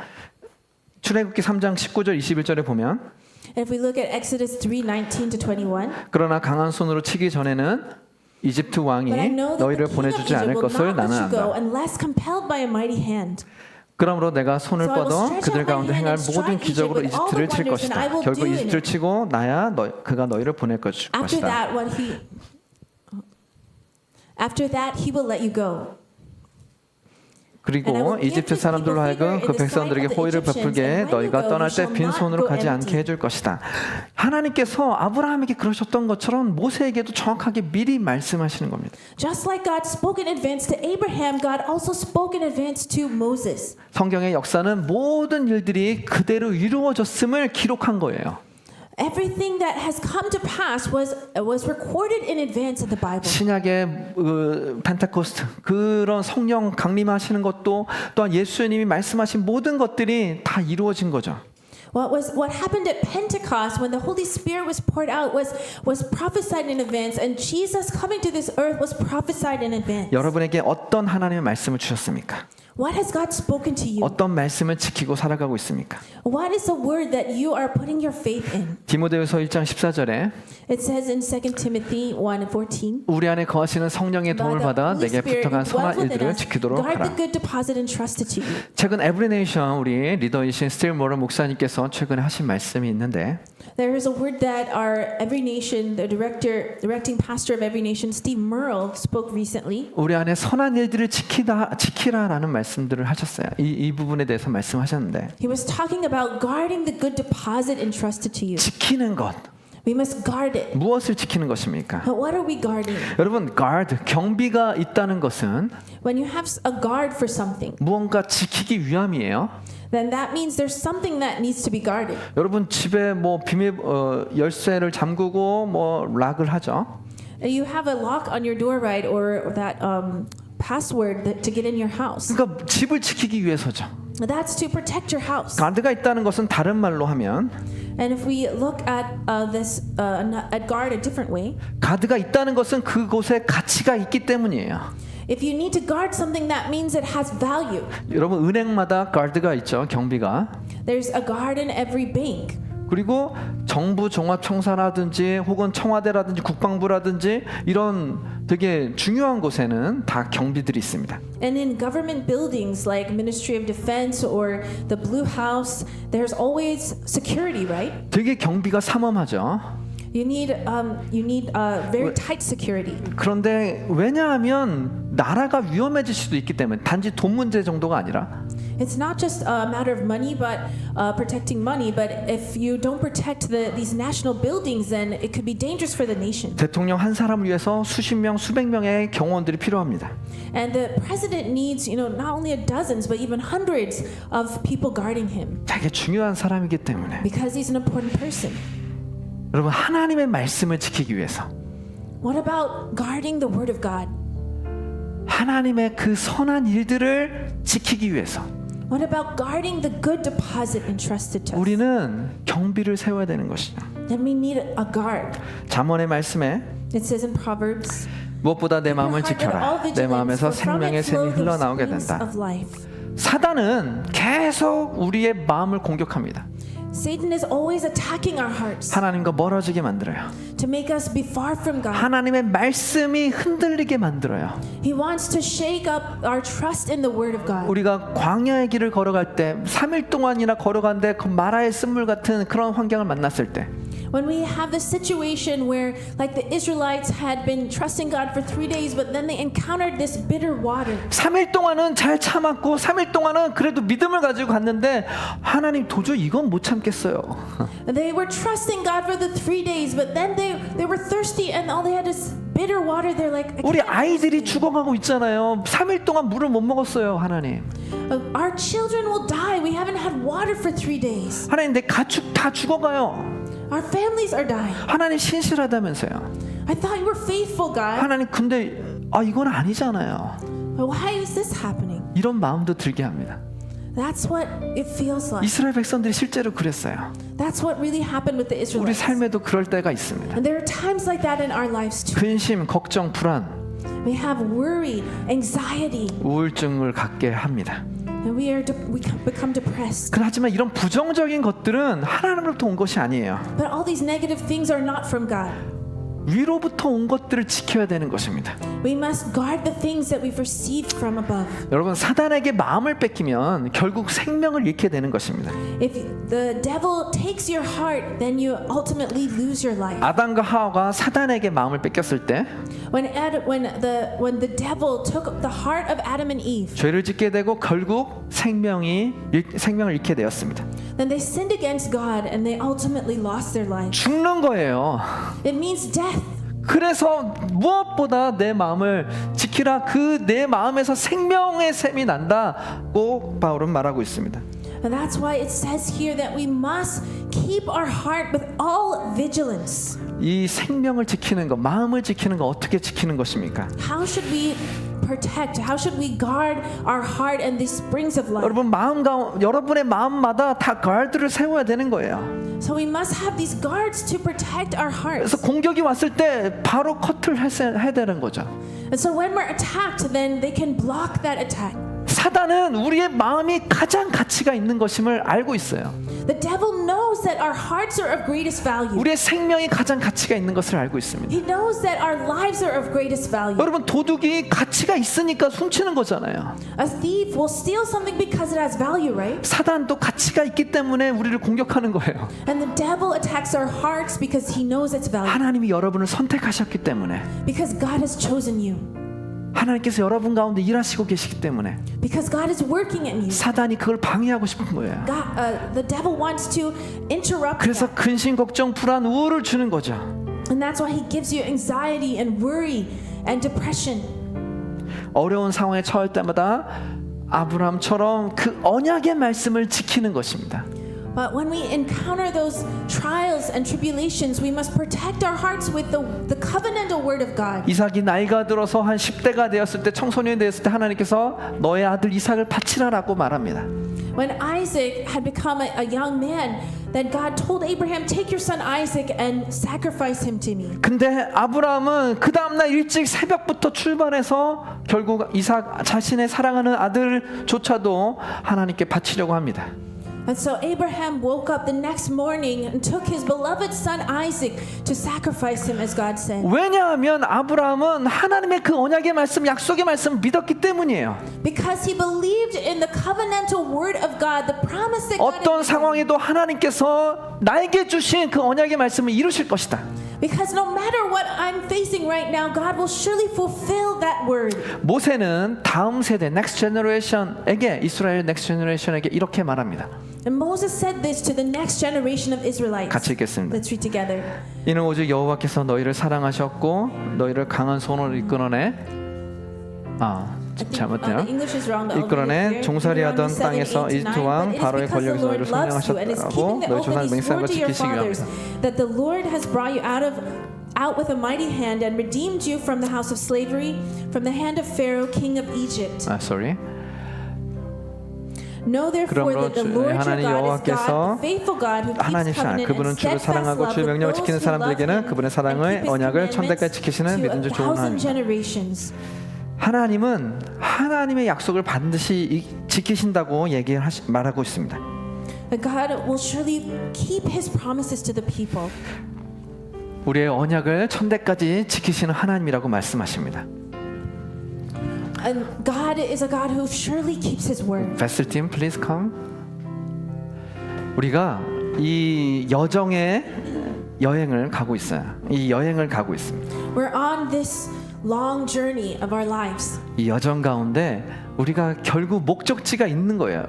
출애굽기 3장 19절 21절에 보면 And if we look at Exodus 3:19 to 21, 그러나 강한 손으로 치기 전에는 이집트 왕이 but I know that 너희를 the king of 보내주지 Egypt 않을 will 것을 not let 나는 you go 안다. unless compelled by a mighty hand. 그러므로 내가 손을 So I will 뻗어 stretch 그들 out my 가운데 hand 행할 and 모든 strike 기적으로 Egypt with all the 이집트를 칠 wonders, and I 것이다. will 결국 do in 이집트를 it. 치고 그가 너희를 보낼 After 것이다. that he will let you go. And I 그리고 will give 이집트 this people 사람들로 하여금 favor 그 in the sight 백성들에게 of the 호의를 Egyptians, 베풀게 and when you 너희가 go, 떠날 you 때 shall 빈손으로 not 가지 go 않게 empty. 해줄 것이다. 하나님께서 아브라함에게 그러셨던 것처럼 모세에게도 정확하게 미리 말씀하시는 겁니다. Just like God spoke in advance to Abraham, God also spoke in advance to Moses. 성경의 역사는 모든 일들이 그대로 이루어졌음을 기록한 거예요. Everything that has come to pass was recorded in advance in the Bible. 신약의 펜테코스트 그런 성령 강림하시는 것도 또한 예수님이 말씀하신 모든 것들이 다 이루어진 거죠. What happened at Pentecost when the Holy Spirit was poured out was prophesied in advance, and Jesus coming to this earth was prophesied in advance. 여러분에게 어떤 하나님의 말씀을 주셨습니까? What has God spoken to you? 어떤 말씀을 지키고 살아가고 있습니까? What is the word that you are putting your faith in? 디모데후서 1장 14절에 It says in 2 Timothy 1:14. 우리 안에 거하시는 성령의 도움을 받아 내게 부탁한 선한 일들을 지키도록 Guard 하라. the good deposit entrusted to you. 최근 에브리네이션 우리 리더이신 스틸 모러 목사님께서 최근에 하신 말씀이 있는데 There is a word that our Every Nation, the directing pastor of Every Nation, Steve Merle, spoke recently. 우리 안에 선한 일들을 지키라라는 말씀들을 하셨어요. 이 부분에 대해서 말씀하셨는데 He was talking about guarding the good deposit entrusted to you. 지키는 것 We must guard it. 무엇을 지키는 것입니까? But what are we guarding? 여러분, guard, 경비가 있다는 것은 When you have a guard for something, 무언가 지키기 위함이에요. then that means there's something that needs to be guarded. 여러분 집에 뭐 비밀 열쇠를 잠그고 뭐 락을 하죠. You have a lock on your door, right, or that password to get in your house. 그러니까 집을 지키기 위해서죠. That's to protect your house. 가드가 있다는 것은 다른 말로 하면 And if we look at this at guard a different way, 가드가 있다는 것은 그곳에 가치가 있기 때문이에요. if you need to guard something, that means it has value. 여러분 은행마다 가드가 있죠. 경비가. There's a guard in every bank. 그리고 정부 종합청사라든지 혹은 청와대라든지 국방부라든지 이런 되게 중요한 곳에는 다 경비들이 있습니다. And in government buildings like Ministry of Defense or the Blue House, there's always security, right? 되게 경비가 삼엄하죠. You need very tight security. 그런데 왜냐하면 나라가 위험해질 수도 있기 때문에 단지 돈 문제 정도가 아니라 It's not just a matter of money, but protecting money. But if you don't protect these national buildings, then it could be dangerous for the nation. 대통령 한 사람을 위해서 수십 명, 수백 명의 경호원들이 필요합니다. And the president needs, not only dozens, but even hundreds of people guarding him 되게 중요한 사람이기 때문에 because he's an important person. 여러분 하나님의 말씀을 지키기 위해서 What about guarding the Word of God? 하나님의 그 선한 일들을 지키기 위해서 What about guarding the good deposit entrusted to us? 우리는 경비를 세워야 되는 것이죠. Then we need a guard. 잠언의 말씀에 It says in Proverbs, 무엇보다 내 마음을 지켜라. 내 마음에서 생명의 샘이 흘러나오게 된다. 사단은 계속 우리의 마음을 공격합니다. Satan is always attacking our hearts 하나님과 멀어지게 만들어요. to make us be far from God. 하나님의 말씀이 흔들리게 만들어요. He wants to shake up our trust in the Word of God. 우리가 광야의 길을 걸어갈 때 3일 동안이나 걸어간데 그 마라의 쓴물 같은 그런 환경을 만났을 때 When we have this situation where, like the Israelites had been trusting God for 3 days, but then they encountered this bitter water. 3일 동안은 잘 참았고 3일 동안은 그래도 믿음을 가지고 갔는데 하나님 도저히 이건 못 참겠어요. They were trusting God for the 3 days, but then they were thirsty and all they had is bitter water. They're like, 우리 아이들이 죽어가고 있잖아요. 3일 동안 물을 못 먹었어요, 하나님. Our children will die. We haven't had water for 3 days. 하나님 내 가축 다 죽어가요. Our families are dying. 하나님 신실하다면서요. I thought you were faithful, God. 하나님 근데 이건 아니잖아요. But why is this happening? 이런 마음도 들게 합니다. That's what it feels like. 이스라엘 백성들이 실제로 그랬어요. That's what really happened with the 우리 Israelites. 삶에도 그럴 때가 있습니다. And there are times like that in our lives too. 근심, 걱정, 불안, We have worry, anxiety, 우울증을 갖게 합니다. and we become depressed. 하지만 이런 부정적인 것들은 하나님으로부터 온 것이 아니에요. But all these negative things are not from God. 위로부터 온 것들을 지켜야 되는 것입니다. We must guard the things that we've received from above. 여러분 사단에게 마음을 뺏기면 결국 생명을 잃게 되는 것입니다. If the devil takes your heart, then you ultimately lose your life. 아담과 하와가 사단에게 마음을 뺏겼을 때 When the devil took the heart of Adam and Eve, 죄를 짓게 되고 결국 생명을 잃게 되었습니다. then they sinned against God and they ultimately lost their lives. 죽는 거예요. It means death. 그래서 무엇보다 내 마음을 지키라. 그 내 마음에서 생명의 샘이 난다고 바울은 말하고 있습니다. And that's why it says here that we must keep our heart with all vigilance. 이 생명을 지키는 것, 마음을 지키는 것 어떻게 지키는 것입니까? How should we protect? How should we guard our heart and these springs of life? 여러분의 마음마다 다 가드를 세워야 되는 거예요. So we must have these guards to protect our hearts. 그래서 공격이 왔을 때 바로 커트를 해야 되는 거죠. And so when we're attacked, then they can block that attack. 사단은 우리의 마음이 가장 가치가 있는 것임을 알고 있어요. The devil knows that our hearts are of greatest value. 우리의 생명이 가장 가치가 있는 것을 알고 있습니다. He knows that our lives are of greatest value. 여러분 도둑이 가치가 있으니까 훔치는 거잖아요. A thief will steal something because it has value, right? 사단도 가치가 있기 때문에 우리를 공격하는 거예요. And the devil attacks our hearts because he knows its value. 하나님이 여러분을 선택하셨기 때문에 Because God has chosen you. 하나님께서 여러분 가운데 일하시고 계시기 때문에 Because God is working in you. 사단이 그걸 방해하고 싶은 거예요. The devil wants to interrupt 그래서 that. 근심, 걱정, 불안, 우울을 주는 거죠. And that's why he gives you anxiety and worry and depression. 어려운 상황에 처할 때마다 아브라함처럼 그 언약의 말씀을 지키는 것입니다. But when we encounter those trials and tribulations, we must protect our hearts with the covenantal word of God. 이삭이 나이가 들어서 한 10대가 되었을 때, 청소년이 되었을 때 하나님께서 너의 아들 이삭을 바치라라고 말합니다. When Isaac had become a young man, then God told Abraham, take your son Isaac and sacrifice him to me. 근데 아브라함은 그 다음날 일찍 새벽부터 출발해서 결국 이삭 자신의 사랑하는 아들조차도 하나님께 바치려고 합니다. And so Abraham woke up the next morning and took his beloved son Isaac to sacrifice him as God said. 왜냐하면 아브라함은 하나님의 그 언약의 말씀, 약속의 말씀을 믿었기 때문이에요. Because he believed in the covenantal word of God, the promise that God 어떤 had given. 상황에도 하나님께서 나에게 주신 그 언약의 말씀을 이루실 것이다. Because no matter what I'm facing right now, God will surely fulfill that word. 모세는 다음 세대 넥스트 제너레이션에게, 이스라엘 넥스트 제너레이션에게 이렇게 말합니다. And Moses said this to the next generation of Israelites. 같이 읽겠습니다. Let's read together. 이는 오직 여호와께서 너희를 사랑하셨고 너희를 강한 손으로 이끌어내 잘못해요. The English is wrong. But I'll read it 이끌어내 here. 종살이하던 Deuteronomy 땅에서 7:8, 이집트 왕 but it is 바로의 because the 권력에서 Lord 너희를 loves you and is 성령하셨다고 keeping the 너희 oath 조상 that He 맹세한 swore 걸 to your 지키시기 fathers, 위함이다. that the Lord has brought you out with a mighty hand and redeemed you from the house of slavery, from the hand of Pharaoh, king of Egypt. sorry. Know therefore that the Lord your 하나님 God is 여호와께서 God, the faithful God who keeps 하나님이시라. covenant 그분은 and 주를 steadfast 사랑하고 love 주의 with 명령을 those 지키는 who love 사람들에게는 Him 그분의 and 사랑의 keep His 언약을 천대까지 commandments 지키시는 to 믿음 중 좋은 1,000 하나님입니다. generations. 하나님은 하나님의 약속을 반드시 지키신다고 말하고 있습니다. That God will surely keep His promises to the people. 우리의 언약을 천대까지 지키시는 하나님이라고 말씀하십니다. And God is a God who surely keeps His word. 베슬 팀, please come. 우리가 이 여정의 여행을 가고 있어요. 이 여행을 가고 있습니다. We're on this long journey of our lives. 이 여정 가운데 우리가 결국 목적지가 있는 거예요.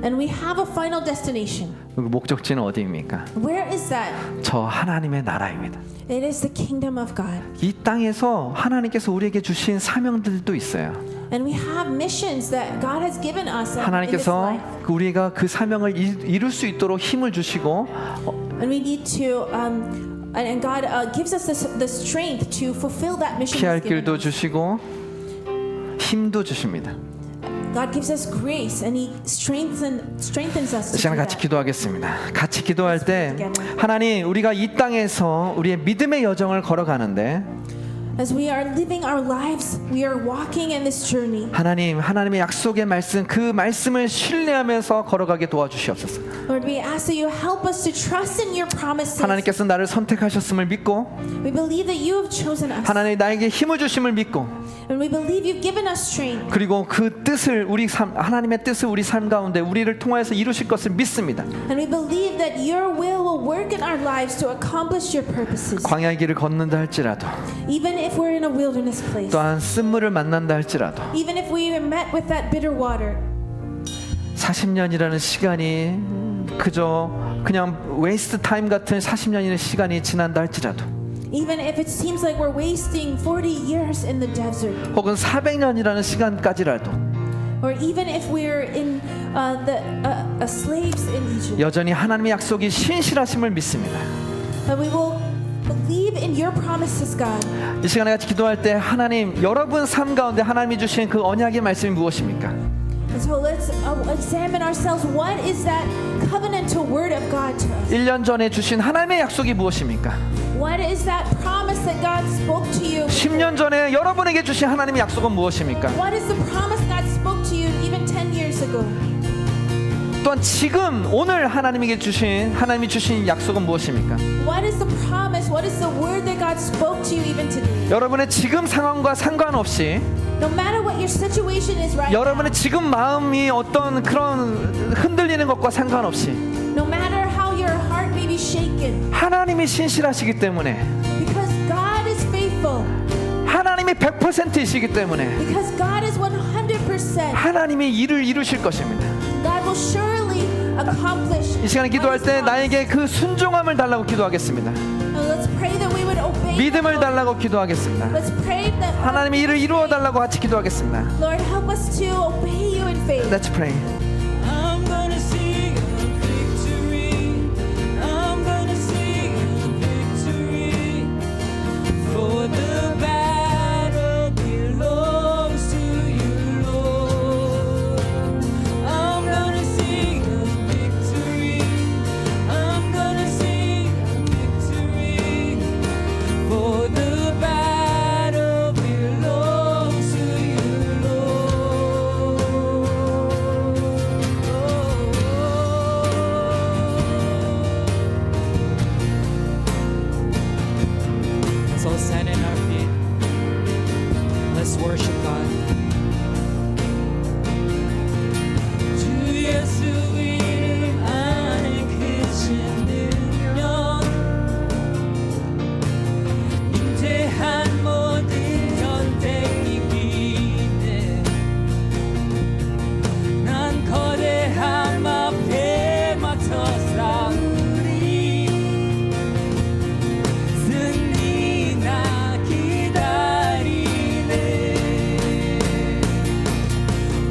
And we have a final destination. 그 목적지는 어디입니까? Where is that? 저 하나님의 나라입니다. It is the kingdom of God. 이 땅에서 하나님께서 우리에게 주신 사명들도 있어요. And we have missions that God has given us in this 하나님께서 life. 우리가 그 사명을 이룰 수 있도록 힘을 주시고 And we need to and God gives us the strength to fulfill that mission. 피할 He's given 길도 us. 주시고 힘도 주십니다. God gives us grace and He strengthens us to 시간 do 같이 that. 기도하겠습니다. 같이 기도할 때 하나님, 우리가 이 땅에서 우리의 믿음의 여정을 걸어가는데 As we are living our lives, we are walking in this journey. 하나님의 약속의 말씀, 그 말씀을 신뢰하면서 걸어가게 도와주시옵소서. Lord, we ask that you help us to trust in your promises. 하나님께서 나를 선택하셨음을 믿고 We believe that you have chosen us. 하나님 나에게 힘을 주심을 믿고 And we believe you've given us strength. 그리고 그 뜻을 하나님의 뜻을 우리 삶 가운데 우리를 통하여서 이루실 것을 믿습니다. And we believe that your will work in our lives to accomplish your purposes. 광야의 길을 걷는다 할지라도 Even if we're in a wilderness place. 또한 쓴물을 만난다 할지라도 Even if we are met with that bitter water. 40년이라는 시간이 그냥 웨이스트 타임 같은 40년이라는 시간이 지난다 할지라도 Even if it seems like we're wasting 40 years in the desert. 혹은 400년이라는 시간까지라도 Or even if we're in slaves in Egypt. 여전히 하나님의 약속이 신실하심을 믿습니다. But we will believe in your promises, God. 이 시간에 같이 기도할 때 하나님, 여러분 삶 가운데 하나님이 주신 그 언약의 말씀이 무엇입니까? And so let's examine ourselves. What is that covenantal word of God to us? 1년 전에 주신 하나님의 약속이 무엇입니까? What is that promise that God spoke to you? 10년 전에 여러분에게 주신 하나님의 약속은 무엇입니까? What is the promise God spoke to you even 10 years ago? 또한 지금 오늘 하나님이 주신 약속은 무엇입니까? What is the promise? What is the word that God spoke to you even today? 여러분의 지금 상황과 상관없이 No matter what your situation is right 여러분의 지금 마음이 어떤 그런 흔들리는 것과 상관없이 now, no matter how your heart may be shaken, 하나님이 신실하시기 때문에 because God is faithful, 하나님이 100%이시기 때문에 Because God is 100%. 하나님이 일을 이루실 것입니다. God will surely accomplish. 이 시간에 기도할 때 나에게 그 순종함을 달라고 기도하겠습니다. Let's pray that we would obey. 믿음을 달라고 기도하겠습니다. Let's pray that 하나님이 일을 이루어 달라고 같이 기도하겠습니다. Lord, help us to obey you in faith. Let's pray. I'm gonna sing a victory. I'm gonna sing a victory. For the battle belongs to you, Lord. I'm gonna sing a victory. I'm gonna sing a victory. For the battle belongs to you, Lord. Let's all stand in our feet. Let's worship God. 주 예수 이름 안에 크신 능력 임재한 모든 전쟁 이기네. 난 거대함 앞에 맞춰 싸우리. 승리나 기다리네.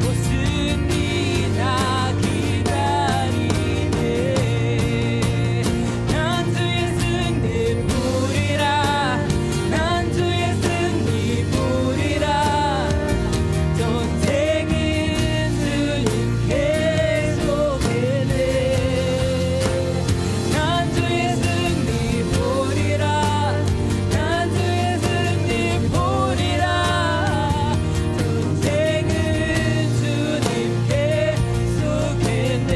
오 승리나 기다리네. 난 주의 승리 부리라. 난 주의 승리 부리라. 전쟁은 주님께 속에네. 난 주의 승리 부리라. 난 주의 승리 부리라. 전쟁은 주님께 속에네.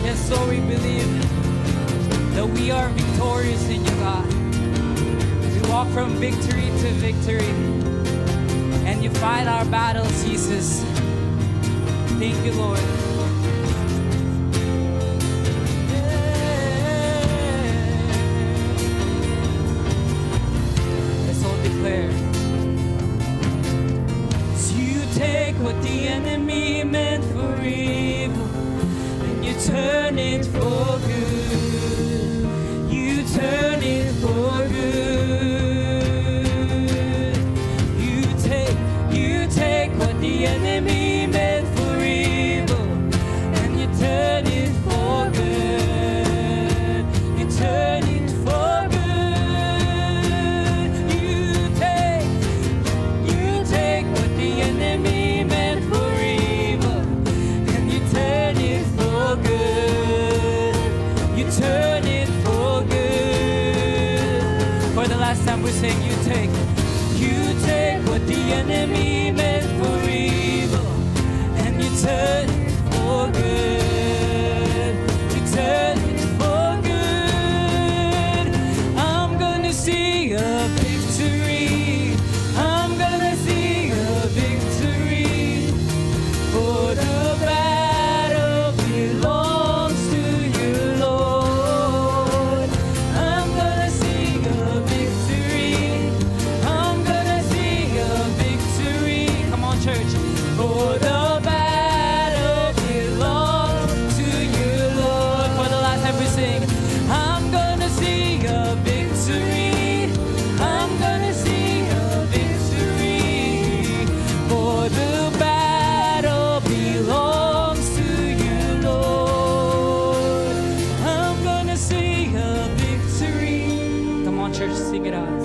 Yes, so we believe that we are victorious in you, God. We walk from victory to victory, and you fight our battles, Jesus. Thank you, Lord. Let's all declare. So you take what the enemy meant for evil, and you turn it for good. You turn it for good. You take what the enemy meant for evil, and you turn it for good. You turn it for good. You take what the enemy meant for evil, and you turn it for good. You turn it for good. For the last time we sing, you take what the enemy meant for evil, and you turn it for good. You turn it for good. I'm gonna see a victory. I'm gonna see a victory. For the battle belongs to you, Lord. I'm gonna sing a victory. I'm gonna sing a victory. Come on, church. For the battle belongs to you, Lord. For the last time we sing, I'm gonna sing a victory. I'm gonna sing a victory. For the battle belongs to you, Lord. I'm gonna sing a victory. Come on, church, sing it out.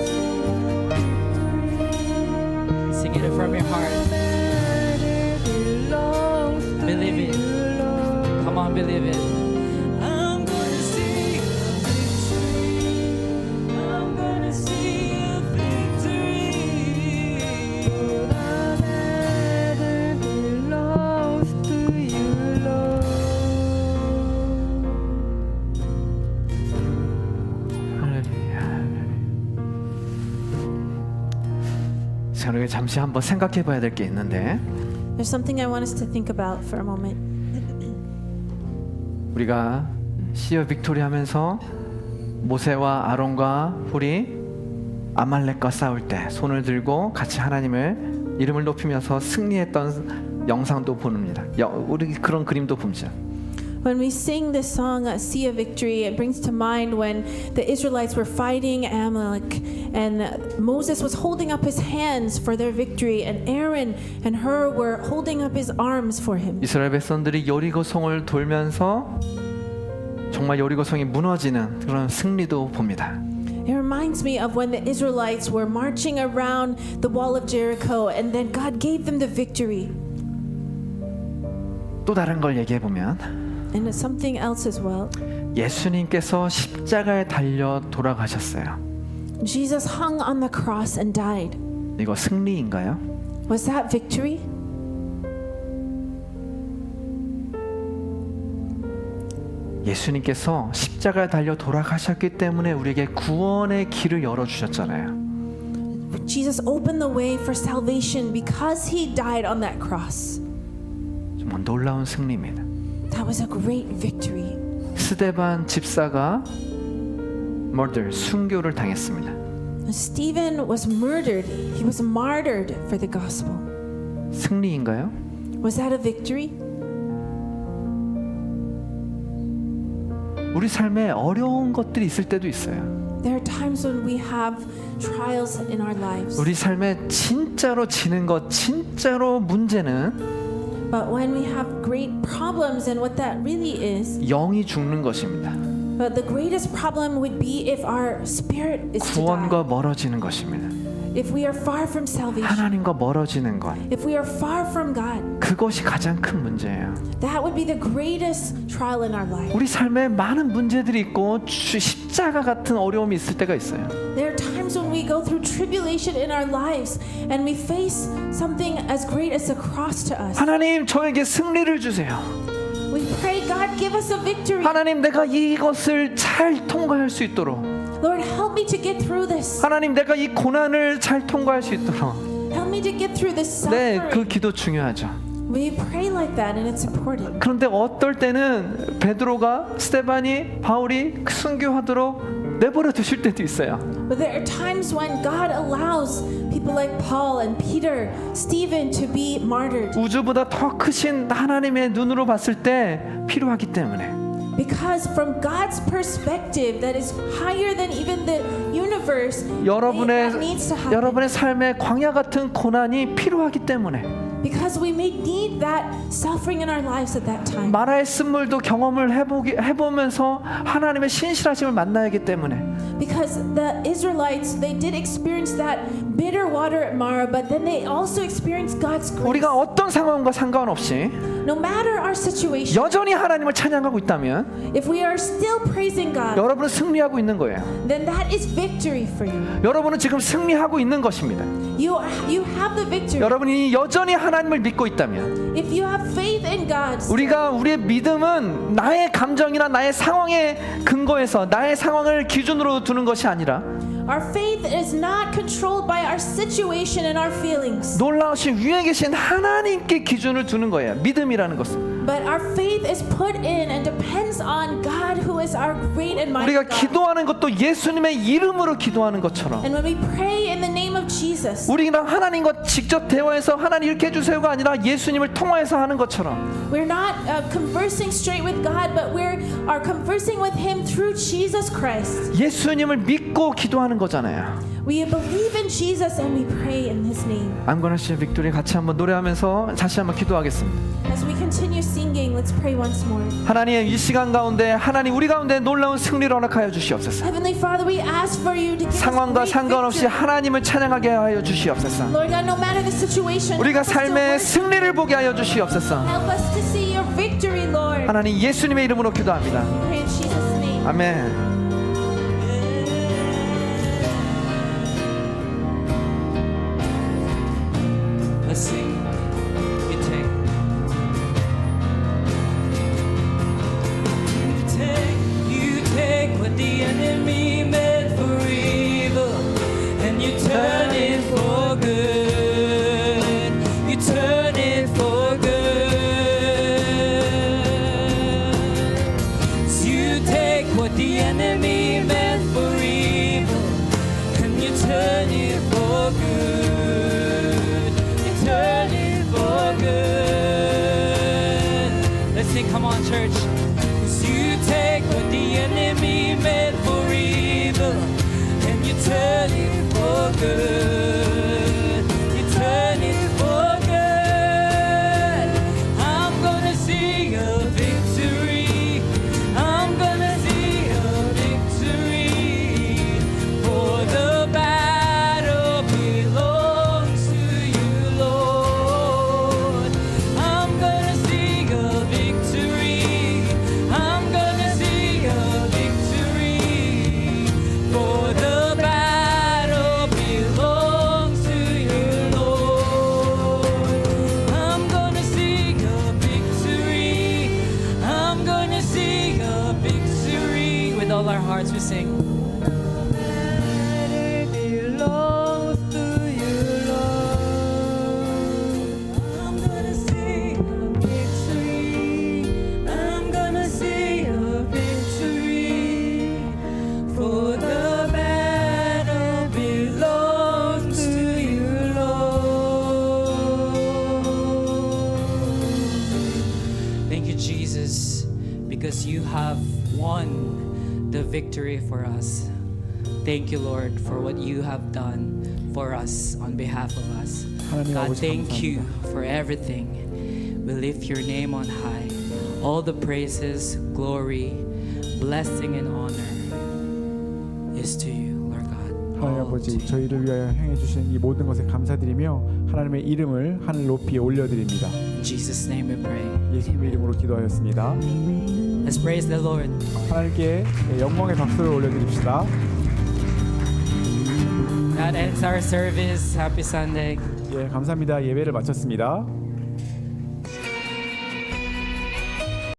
Sing it from your heart. Believe it. Come on, believe it. I'm gonna see a victory. I'm gonna see a victory. The battle belongs to you, Lord. 자, 우리 잠시 한번 생각해 봐야 될 게 있는데 There's something I want us to think about for a moment. 우리가 시어 빅토리 하면서 모세와 아론과 훌이 아말렉과 싸울 때 손을 들고 같이 하나님을 이름을 높이면서 승리했던 영상도 봅니다. 우리 그런 그림도 봅니다. When we sing this song, Sea of Victory, it brings to mind when the Israelites were fighting Amalek and Moses was holding up his hands for their victory and Aaron and Hur were holding up his arms for him. 이스라엘 백성들이 여리고성을 돌면서 정말 여리고성이 무너지는 그런 승리도 봅니다. It reminds me of when the Israelites were marching around the wall of Jericho and then God gave them the victory. 또 다른 걸 얘기해 보면 And it's something else as well. 예수님께서 십자가에 달려 돌아가셨어요. Jesus hung on the cross and died. 이거 승리인가요? Was that victory? 예수님께서 십자가에 달려 돌아가셨기 때문에 우리에게 구원의 길을 열어주셨잖아요. Jesus opened the way for salvation because he died on that cross. 정말 놀라운 승리입니다. That was a great victory. 스데반 집사가 순교를 당했습니다. Stephen was murdered. He was martyred for the gospel. 승리인가요? Was that a victory? 우리 삶에 어려운 것들이 있을 때도 있어요. There are times when we have trials in our lives. 우리 삶에 진짜로 지는 것, 진짜로 문제는 But when we have great problems and what that really is, 영이 죽는 것입니다. but the greatest problem would be if our spirit is to 구원과 die. 멀어지는 것입니다. If we are far from salvation. 하나님과 멀어지는 것, If we are far from God. 그것이 가장 큰 문제예요. That would be the greatest trial in our life. 우리 삶에 많은 문제들이 있고 십자가 같은 어려움이 있을 때가 있어요. There are times when we go through tribulation in our lives and we face something as great as a cross to us. 하나님 저에게 승리를 주세요. We pray, God, give us a victory. 하나님 내가 이것을 잘 통과할 수 있도록. Lord, help me to get through this. 하나님 내가 이 고난을 잘 통과할 수 있도록. Help me to get through this 네, suffering. 그 기도 중요하죠. We pray like that and it's important. 그런데 어떨 때는 베드로가 스데반이 바울이 순교하도록 내버려 두실 때도 있어요. But there are times when God allows people like Paul and Peter, Stephen to be martyred 우주보다 더 크신 하나님의 눈으로 봤을 때 필요하기 때문에. because from God's perspective that is higher than even the universe, that needs to happen. 여러분의 삶에 광야 같은 고난이 필요하기 때문에. Because we may need that suffering in our lives at that time. 마라의 쓴물도 경험을 해보면서 하나님의 신실하심을 만나야 하기 때문에. Because the Israelites, they did experience that bitter water at Marah, but then they also experienced God's grace. 우리가 어떤 상황과 상관없이 No matter our situation, 여전히 하나님을 찬양하고 있다면 if we are still praising God, 여러분은 승리하고 있는 거예요. then that is victory for you. 여러분은 지금 승리하고 있는 것입니다. You have the victory. 여러분이 여전히 하나님을 믿고 있다면 If you have faith in God, 우리의 믿음은 나의 감정이나 나의 상황에 근거해서 나의 상황을 기준으로 두는 것이 아니라 our faith is not controlled by our situation and our feelings. 놀라우신 위에 계신 하나님께 기준을 두는 거예요. 믿음이라는 것은. But our faith is put in and depends on God who is our great and mighty 우리가 God. 기도하는 것도 예수님의 이름으로 기도하는 것처럼 And when we pray in the name of Jesus, 우리랑 하나님과 직접 대화해서 하나님 이렇게 해주세요가 아니라 예수님을 통화해서 하는 것처럼 we're not conversing straight with God, but we are conversing with Him through Jesus Christ. 예수님을 믿고 기도하는 거잖아요. We believe in Jesus and we pray in His name. I'm gonna share victory 같이 한번 노래하면서 다시 한번 기도하겠습니다. As we continue singing, let's pray once more. 하나님 이 시간 가운데 하나님 우리 가운데 놀라운 승리를 허락하여 주시옵소서. Heavenly Father, we ask for you to give us 상황과 great 상관없이 victory. 하나님을 찬양하게 하여 주시옵소서. Lord God, no matter the situation, 우리가 help us to 삶의 worship. 승리를 보게 하여 주시옵소서. Help us to see your victory, Lord. 하나님 예수님의 이름으로 기도합니다. Pray in Jesus' name. 아멘. Let's sing. You take what the enemy meant for evil, and you turn it for good. You turn it for good. So you the enemy meant for evil, and you turn it for good. You turn it for good. Let's sing, come on, church. 'Cause you take what the enemy meant for evil, and you turn it for good. You turn it for good. I'm gonna see a victory. I'm gonna see a victory. For the battle belongs to you, Lord. I'm gonna see a victory. I'm gonna see a victory. For the battle belongs to you, Lord. I'm gonna see a victory. I'm gonna see a victory. With all our hearts we sing. Belongs to you, Lord. I'm gonna see a victory. I'm gonna see a victory. For the battle belongs to you, Lord. Thank you, Jesus, because you have won the victory for us. Thank you, Lord, for what you have done for us on behalf of us. 하나님 God, 아버지 thank you 감사합니다. for everything. We lift your name on high. All the praises, glory, blessing, and honor is to you, Lord God. 하나님 All 아버지 to you. 저희를 위하여 행해 주신 이 모든 것에 감사드리며 하나님의 이름을 하늘 높이 올려드립니다. In Jesus' name we pray. 예수님의 이름으로 기도하였습니다. Let's praise the Lord. 하나님께 영광의 박수를 올려드립시다. That ends our service. Happy Sunday. 예, 감사합니다. 예배를 마쳤습니다.